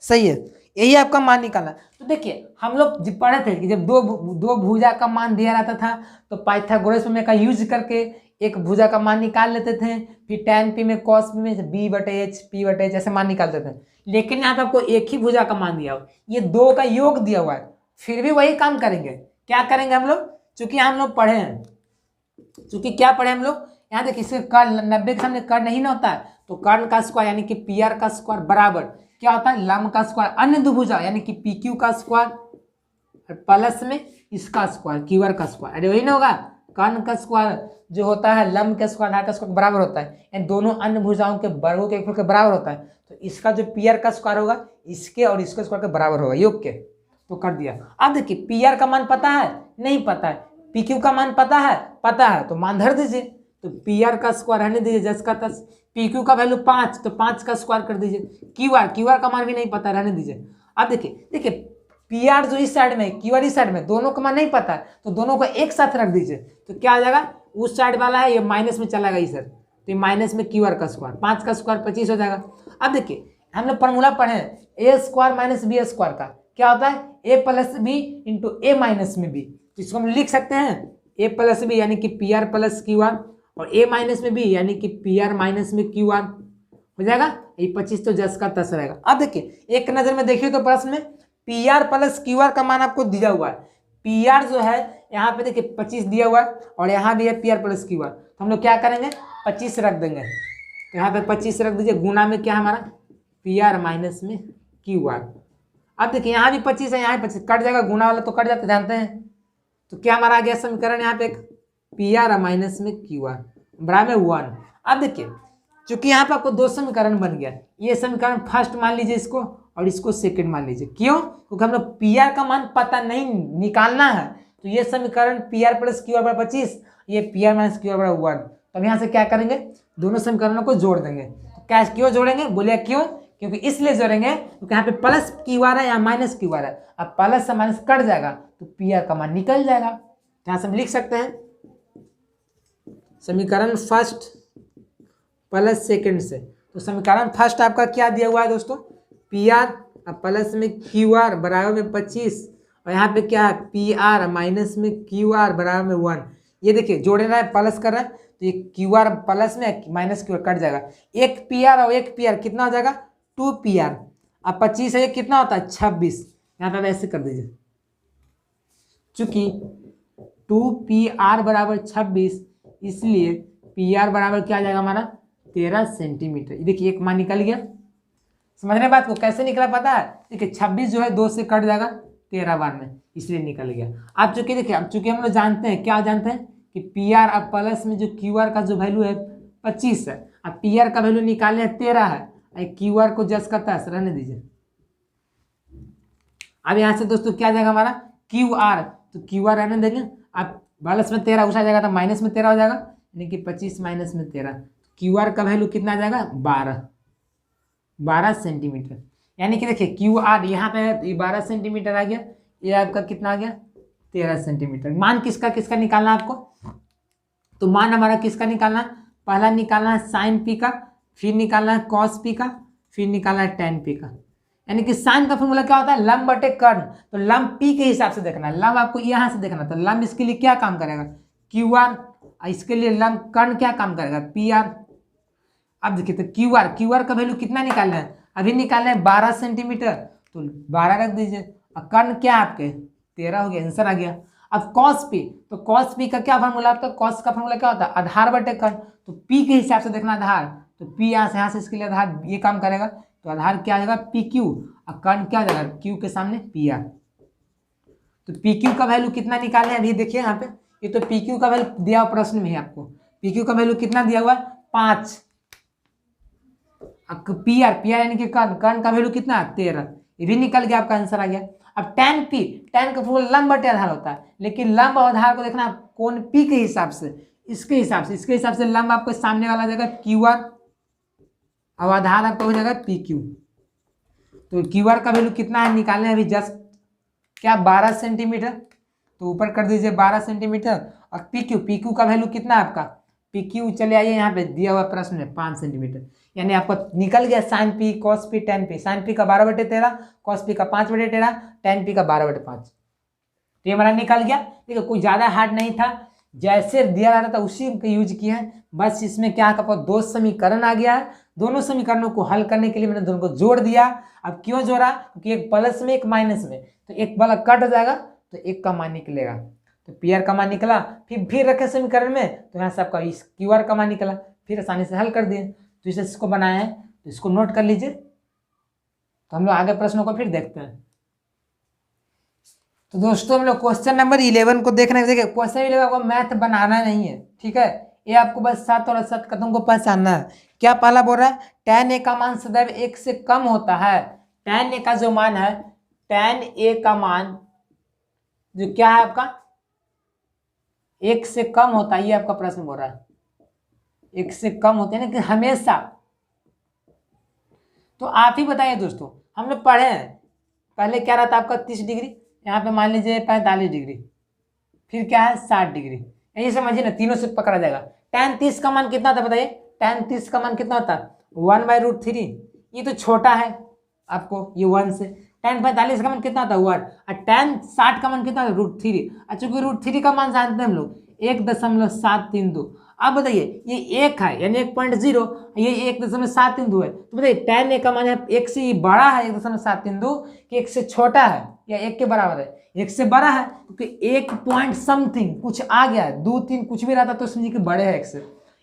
सही है, यही आपका मान निकालना। तो देखिए हम लोग जब पढ़े थे कि जब दो भुजा का मान दिया रहता था तो पाइथागोरस प्रमेय का यूज करके एक भुजा का मान निकाल लेते थे, फिर tan p में cos p में b/h p/h ऐसे मान निकालते थे। लेकिन यहाँ पे आपको एक ही भुजा का मान दिया हुआ, ये दो का योग दिया हुआ है, फिर भी वही काम करेंगे। क्या करेंगे हम लोग, चूंकि हम लोग पढ़े हैं, चूंकि क्या पढ़े हम लोग, यहाँ देखिए इसके कर्ण 90 के सामने कर्ण नहीं ना होता है, तो कर्ण का स्क्वायर यानी कि पी आर का स्क्वायर बराबर क्या होता है लंब का स्क्वायर अन्य दुभुजा यानी कि पी क्यू का स्क्वायर प्लस में इसका स्क्वायर क्यू आर का स्क्वायर, अरे वही ना होगा, कर्ण का स्क्वायर जो होता है लंब के स्क्वायर आर का स्क्वायर बराबर होता है, यानी दोनों अन्य भुजाओं के वर्गों के के बराबर होता है। तो इसका जो पी आर का स्क्वायर होगा इसके और इसके स्क्वायर के बराबर होगा, योग के, तो कर दिया। अब देखिए पी आर का मान पता है, नहीं पता है, पी क्यू का मान पता है, तो मान धर दीजिए, तो पी आर का स्क्वायर रहने दीजिए 10 का 10, पी क्यू का वैल्यू 5 तो 5 का स्क्वायर कर दीजिए, क्यू आर का मान भी नहीं पता, रहने दीजिए। अब देखिए पी आर जो इस साइड में क्यू आर इस साइड में, दोनों का मान नहीं पता है तो दोनों को एक साथ रख दीजिए, तो क्या आ जाएगा, उस साइड वाला है ये माइनस में चला गया इधर, तो ये माइनस में क्यू आर का स्क्वायर, 5 का स्क्वायर 25 हो जाएगा। अब देखिए हम लोग फॉर्मूला पढ़े ए स्क्वायर माइनस बी स्क्वायर का, क्या होता है ए प्लस बी इंटू ए माइनस में बी, तो इसको हम लिख सकते हैं ए प्लस बी यानी कि P R plus Q are और ए माइनस में बी यानी कि पी आर माइनस में क्यू आर हो जाएगा, ये 25 तो 10 का 10 रहेगा। अब देखिए एक नजर में देखिए तो प्रश्न में P R plus Q R का मान आपको दिया हुआ है, पी आर जो है यहाँ पे देखिए 25 दिया हुआ है और यहाँ भी है P R plus Q are, तो हम लोग क्या करेंगे 25 रख देंगे, तो यहाँ पे 25 रख दीजिए, गुना में क्या है हमारा पी आर माइनस में क्यू आर। अब देखिए यहाँ भी 25 है, यहाँ भी 25 कट जाएगा, गुना वाला तो कट जाते जानते हैं, तो क्या हमारा आ गया समीकरण यहाँ पे एक पी आर माइनस में क्यू आर बराबर 1। अब देखिए चूंकि यहाँ पे आपको दो समीकरण बन गया, ये समीकरण फर्स्ट मान लीजिए इसको और इसको सेकंड मान लीजिए, क्यों, क्योंकि हम लोग पी आर का मान पता नहीं निकालना है, तो ये समीकरण P R plus Q R बराबर 25, ये P R minus Q R बराबर 1। तो अब यहाँ से क्या करेंगे, दोनों समीकरणों को जोड़ देंगे। तो क्या क्यों जोड़ेंगे, बोलिए क्यों, क्योंकि इसलिए जोड़ेंगे क्योंकि यहाँ पे प्लस क्यू आर है, यहाँ माइनस क्यू आर है, अब प्लस से माइनस कट जाएगा तो पी आर का मान निकल जाएगा। यहाँ से हम लिख सकते हैं समीकरण फर्स्ट प्लस सेकंड से, तो समीकरण फर्स्ट आपका क्या दिया हुआ है दोस्तों, पी आर प्लस में क्यू आर बराबर में 25 और यहाँ पे क्या है पी आर माइनस में क्यू आर बराबर में 1। ये देखिए जोड़ रहा है प्लस कर रहा है, तो ये क्यू आर प्लस में माइनस क्यू आर कट जाएगा, एक पी आर और एक पी आर कितना हो जाएगा 2 पी आर, अब 25 है ये कितना होता है 26, यहाँ पे वैसे कर दीजिए, चूंकि 2 पी आर बराबर 26 इसलिए पी आर बराबर क्या आ जाएगा हमारा 13 सेंटीमीटर। देखिए एक मान निकल गया, समझ रहे बात को कैसे निकला पता है, देखिए 26 जो है 2 से कट जाएगा 13 बार में, इसलिए निकल गया। अब चूंकि देखिए, अब चूंकि हम लोग जानते हैं, क्या जानते हैं कि पी आर अब प्लस में जो क्यू आर का जो वैल्यू है 25 है, अब पी आर का वैल्यू निकाले 13 है, क्यू आर को जस्ट करता है, रहने दीजिए। अब यहाँ से दोस्तों क्या जाएगा हमारा क्यू आर, तो क्यू आर रहने देंगे। अब प्लस में 13 उठा जाएगा तो माइनस में 13 हो जाएगा, यानी कि 25 माइनस में 13, क्यू आर का वैल्यू कितना आ जाएगा 12 सेंटीमीटर। यानी कि देखिए क्यू आर यहाँ पे 12 सेंटीमीटर आ गया, ये आपका कितना आ गया 13 सेंटीमीटर। मान किसका किसका निकालना आपको, तो मान हमारा किसका निकालना है, पहला निकालना है साइन पी का, फिर निकालना है कॉस पी का, फिर निकालना है टेन पी का। यानी कि साइन का फॉर्मूला क्या होता है, लंब बटे कर्ण, तो लंब पी के हिसाब से देखना है, लंब आपको यहाँ से देखना, तो लंब इसके लिए क्या काम करेगा क्यू आर, इसके लिए लंब कर्ण क्या काम करेगा पी आर। अब देखिए तो क्यू आर का वैल्यू कितना निकालना है, अभी निकालना है 12 सेंटीमीटर, तो 12 रख दीजिए, और कर्ण क्या आपके 13 हो गया, आंसर आ गया। अब कॉस पी, तो कॉस पी का क्या फॉर्मूला आपका, कॉस का फॉर्मूला क्या होता है आधार बटे कर्ण, तो पी के हिसाब से देखना आधार, तो पी यहाँ से इसके लिए आधार ये काम करेगा, तो आधार क्या आ जाएगा पी क्यू, और कर्ण क्या आ जाएगा क्यू के सामने पी आर। तो पी क्यू का वैल्यू कितना निकाले अभी देखिए यहाँ पे, ये तो पी क्यू का वैल्यू दिया हुआ प्रश्न में है आपको, पी क्यू का वैल्यू कितना दिया हुआ है 5, पी आर यानी कि कर्ण का वैल्यू कितना है 13, ये भी निकल गया, आपका आंसर आ गया। अब टेन पी, टेन का फॉर्मूला लंब बटे आधार होता है, लेकिन लंब और आधार को देखना कौन पी के हिसाब से, इसके हिसाब से लंब आपको सामने वाला जाएगा क्यू आर, और आधार आपका हो जाएगा पी क्यू। तो क्यू आर का वैल्यू कितना है निकालने अभी जस्ट क्या 12 सेंटीमीटर, तो ऊपर कर दीजिए 12 सेंटीमीटर, और पी क्यू का वैल्यू कितना है आपका पी क्यू, चले आइए यहाँ पे दिया हुआ प्रश्न में 5 सेंटीमीटर, यानी आपको निकल गया sine P cos P tan P, sine P का 12/13, कॉस पी का 5/13, टेन पी का 12/5, तो ये हमारा निकल गया। देखो कोई ज़्यादा हार्ड नहीं था, जैसे दिया जाता था उसी का यूज किया है, बस इसमें क्या आपको 2 समीकरण आ गया है, दोनों समीकरणों को हल करने के लिए मैंने दोनों को जोड़ दिया। अब क्यों जोड़ा, क्योंकि एक प्लस में एक माइनस में, तो एक वाला कट हो जाएगा तो एक का मान निकलेगा, तो पी आर का मान निकला, फिर रखे समीकरण में, तो यहाँ से आपका इस क्यू आर का मान निकला, फिर आसानी से हल कर दिए। तो इसे इसको बनाया है, तो इसको नोट कर लीजिए, तो हम लोग आगे प्रश्नों को फिर देखते हैं। तो दोस्तों हम लोग क्वेश्चन नंबर 11 को देखने, देखिए क्वेश्चन 11 को मैथ बनाना नहीं है, ठीक है, ये आपको बस 7 और 7 कदम को पहचानना है। क्या पहला बोल रहा है, tan a का मान सदैव 1 से कम होता है, tan a का जो मान है, tan a का मान जो क्या है आपका 1 से कम होता है, ये आपका प्रश्न बोल रहा है 1 से कम होते हैं ना कि हमेशा। तो आप ही बताइए दोस्तों, हम लोग पढ़े हैं पहले क्या रहता है आपका 30 डिग्री, यहाँ पे मान लीजिए 45 डिग्री, फिर क्या है 60 डिग्री, ये समझिए ना, तीनों से पकड़ा जाएगा। tan 30 का मान कितना था बताइए, tan 30 का मान कितना होता है 1/√3, ये तो छोटा है आपको ये 1 से। tan 45 का मान कितना होता है 1, और tan 60 का मान कितना होता है √3, चूंकि √3 का मान जानते हैं हम लोग 1.732। अब बताइए ये 1 है यानी 1.0, ये 1.732 है, तो बताइए tan a का मान है 1 से बड़ा है 1.732 कि 1 से छोटा है या 1 के बराबर है, 1 से बड़ा है, क्योंकि 1 पॉइंट समथिंग कुछ आ गया है, 2 3 कुछ भी रहता तो समझिए कि बड़े है 1 से,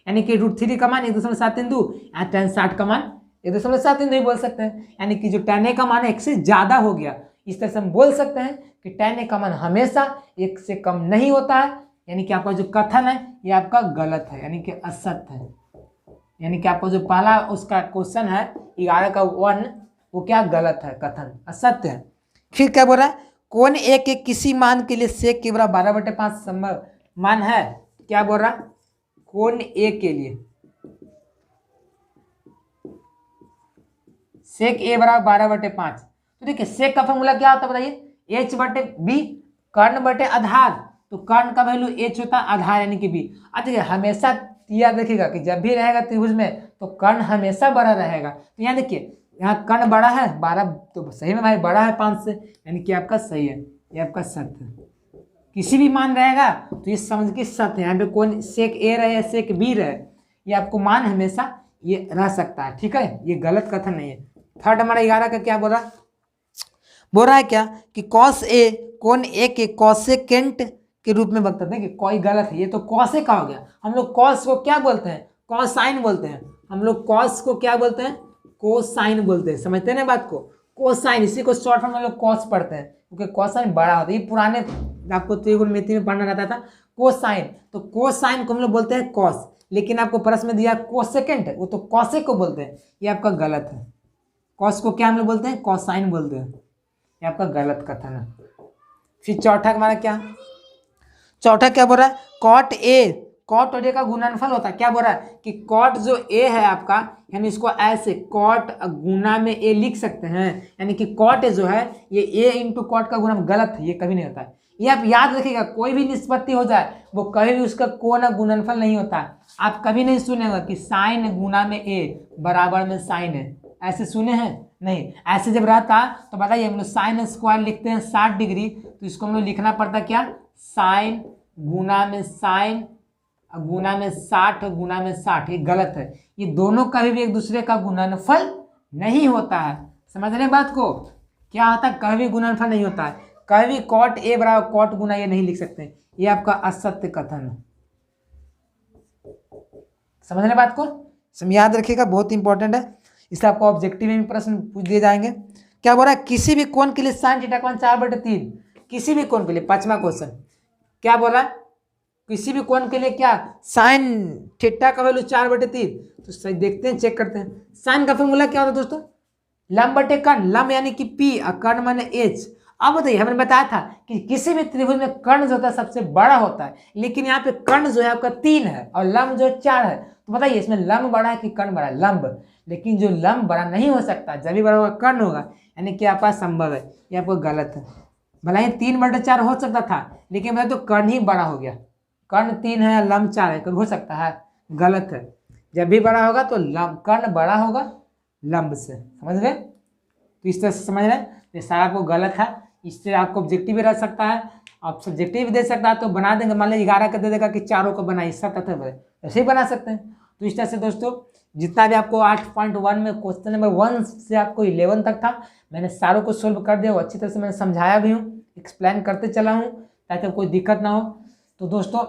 यानी कि √3 का मान 1.732, यहाँ tan 60 का मान 1.732 ही बोल सकते हैं, यानी कि जो tan a का मान 1 से ज़्यादा हो गया। इस तरह से हम बोल सकते हैं कि tan a का मान हमेशा 1 से कम नहीं होता है, यानी कि आपका जो कथन है ये आपका गलत है, यानी कि असत्य है, यानी कि आपको जो पहला उसका क्वेश्चन है 11 का 1 वो क्या गलत है, कथन असत्य है। फिर क्या बोल रहा है, कोण a के किसी मान के लिए sec के बराबर 12/5 संभव मान है, क्या बोल रहा है कोण a के लिए sec a बराबर 12/5, तो देखिए sec का फॉर्मूला क्या होता है बताइए h/b, कर्ण बटे आधार, तो कर्ण का वैल्यू h होता है, आधार यानी कि b। अब देखिए हमेशा याद रखिएगा कि जब भी रहेगा त्रिभुज में तो कर्ण हमेशा बड़ा रहेगा, तो यहाँ देखिए यहाँ कर्ण बड़ा है 12, तो सही में भाई बड़ा है 5 से, यानी कि आपका सही है, ये आपका सत्य है। किसी भी मान रहेगा तो ये समझ के सत्य है, यहाँ पे कौन sec a रहे या sec b रहे, ये आपको मान हमेशा ये रह सकता है, ठीक है, ये गलत कथन नहीं है। थर्ड हमारा 11 का क्या बोल रहा है क्या कि cos a कोण a के कॉसेकेंट के रूप में वक्त है, कि कोई गलत है, ये तो कॉसे का हो गया। हम लोग कॉस को क्या बोलते हैं, कॉसाइन बोलते हैं, हम लोग कॉस को क्या बोलते हैं, कोसाइन बोलते हैं, समझते हैं ना बात को, कोसाइन, इसी को शॉर्ट फॉर्म में लोग कॉस पढ़ते हैं क्योंकि कोसाइन बड़ा होता है। ये पुराने आपको त्रिकोणमिति में पढ़ना रहता था कोसाइन, तो कोसाइन को हम लोग बोलते हैं कॉस। लेकिन आपको प्रश्न में दिया कोसेकेंट, वो तो कॉसेक को बोलते हैं, ये आपका गलत है। कॉस को क्या हम लोग बोलते हैं? कोसाइन बोलते हैं, ये आपका गलत कथन है। फिर चौथा हमारा क्या, चौथा क्या बोल रहा है? कॉट ए, कॉट और ए का गुणनफल होता है। क्या बोल रहा है कि कॉट जो ए है आपका, यानी इसको ऐसे कॉट गुना में ए लिख सकते हैं, यानी कि कॉट जो है ये ए इंटू कॉट का गुना, गलत है, ये कभी नहीं होता है। ये आप याद रखिएगा, कोई भी निष्पत्ति हो जाए वो कभी भी उसका कोना गुणनफल नहीं होता है। आप कभी नहीं सुनेगा कि साइन गुना में ए बराबर में साइन है, ऐसे सुने हैं? नहीं। ऐसे जब रहता तो बताइए, हम लोग साइन स्क्वायर लिखते हैं 60 डिग्री, तो इसको हम लोग लिखना पड़ता क्या? साइन गुना में साइन गुना में 60 गुना में 60, ये गलत है। ये दोनों कभी भी एक दूसरे का गुणनफल नहीं होता है। समझ रहे बात को? क्या होता है? कभी भी गुणनफल नहीं होता है। कभी भी कॉट ए बराबर कॉट गुना ये नहीं लिख सकते, ये आपका असत्य कथन है। समझ रहे बात को? याद रखिएगा, बहुत इंपॉर्टेंट है। इसलिए आपको ऑब्जेक्टिव में भी प्रश्न पूछ दिए जाएंगे। क्या बोल रहा है? किसी भी कोण के लिए साइन थीटा का मान 4/3, किसी भी कोण के लिए, 5वां क्वेश्चन क्या बोला? किसी भी कोण के लिए क्या साइन थीटा का वैल्यू 4/3। तो सही देखते हैं, चेक करते हैं। साइन का फॉर्मूला क्या होता है दोस्तों? लंब बटे कर्ण, लंब यानी कि पी और कर्ण माने एच। अब बताइए, हमने बताया था कि किसी भी त्रिभुज में कर्ण जो होता है सबसे बड़ा होता है, लेकिन यहाँ पे कर्ण जो है आपका 3 है और लंब जो 4 है। तो बताइए इसमें लंब बड़ा है कि कर्ण बड़ा है? लंब। लेकिन जो लंब बड़ा नहीं हो सकता, जब भी बड़ा होगा कर्ण होगा, यानी कि आपका संभव है, ये आपको गलत है। भला ही 3/4 हो सकता था, लेकिन मैं तो कर्ण ही बड़ा हो गया। कर्ण 3 है, लंब 4 है, कभी हो सकता है? गलत है। जब भी बड़ा होगा तो कर्ण बड़ा होगा लंब से। समझ गए? तो इस तरह से समझ रहे हैं, ये सारा आपको गलत है। इससे आपको ऑब्जेक्टिव भी रह सकता है, आप सब्जेक्टिव भी दे सकता है, तो बना देंगे। मान लीजिए 11 का दे देगा कि चारों को बनाइए, सब तथ्य ऐसे ही बना सकते हैं। तो इस तरह से दोस्तों, जितना भी आपको 8.1 में क्वेश्चन नंबर 1 से आपको 11 तक था, मैंने सारों को सोल्व कर दिया। अच्छी तरह से मैंने समझाया भी हूँ, एक्सप्लेन करते चला हूँ, ताकि कोई दिक्कत ना हो। तो दोस्तों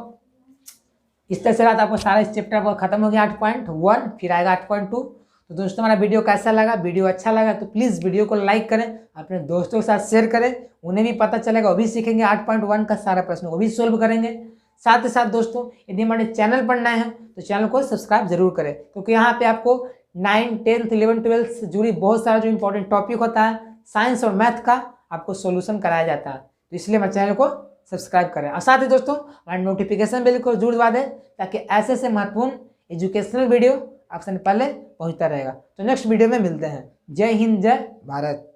इस तरह से रात आपको सारा इस चैप्टर आपको खत्म हो गया 8.1, फिर आएगा 8.2। तो दोस्तों हमारा वीडियो कैसा लगा? वीडियो अच्छा लगा तो प्लीज़ वीडियो को लाइक करें, अपने दोस्तों के साथ शेयर करें, उन्हें भी पता चलेगा, वो भी सीखेंगे 8.1 का सारा प्रश्न, वो भी सोल्व करेंगे। साथ ही साथ दोस्तों, यदि हमारे चैनल पर नए हैं तो चैनल को सब्सक्राइब जरूर करें, क्योंकि यहाँ पे आपको 9, 10, 11, 12 से जुड़ी बहुत सारा जो इंपॉर्टेंट टॉपिक होता है साइंस और मैथ का, आपको सोल्यूशन कराया जाता है। तो इसलिए हमारे चैनल को सब्सक्राइब करें। और साथ ही दोस्तों हमारे नोटिफिकेशन बेल को जरूर दबा दें, ताकि ऐसे ऐसे महत्वपूर्ण एजुकेशनल वीडियो आपसे पहले पहुंचता रहेगा। तो नेक्स्ट वीडियो में मिलते हैं। जय हिंद, जय भारत।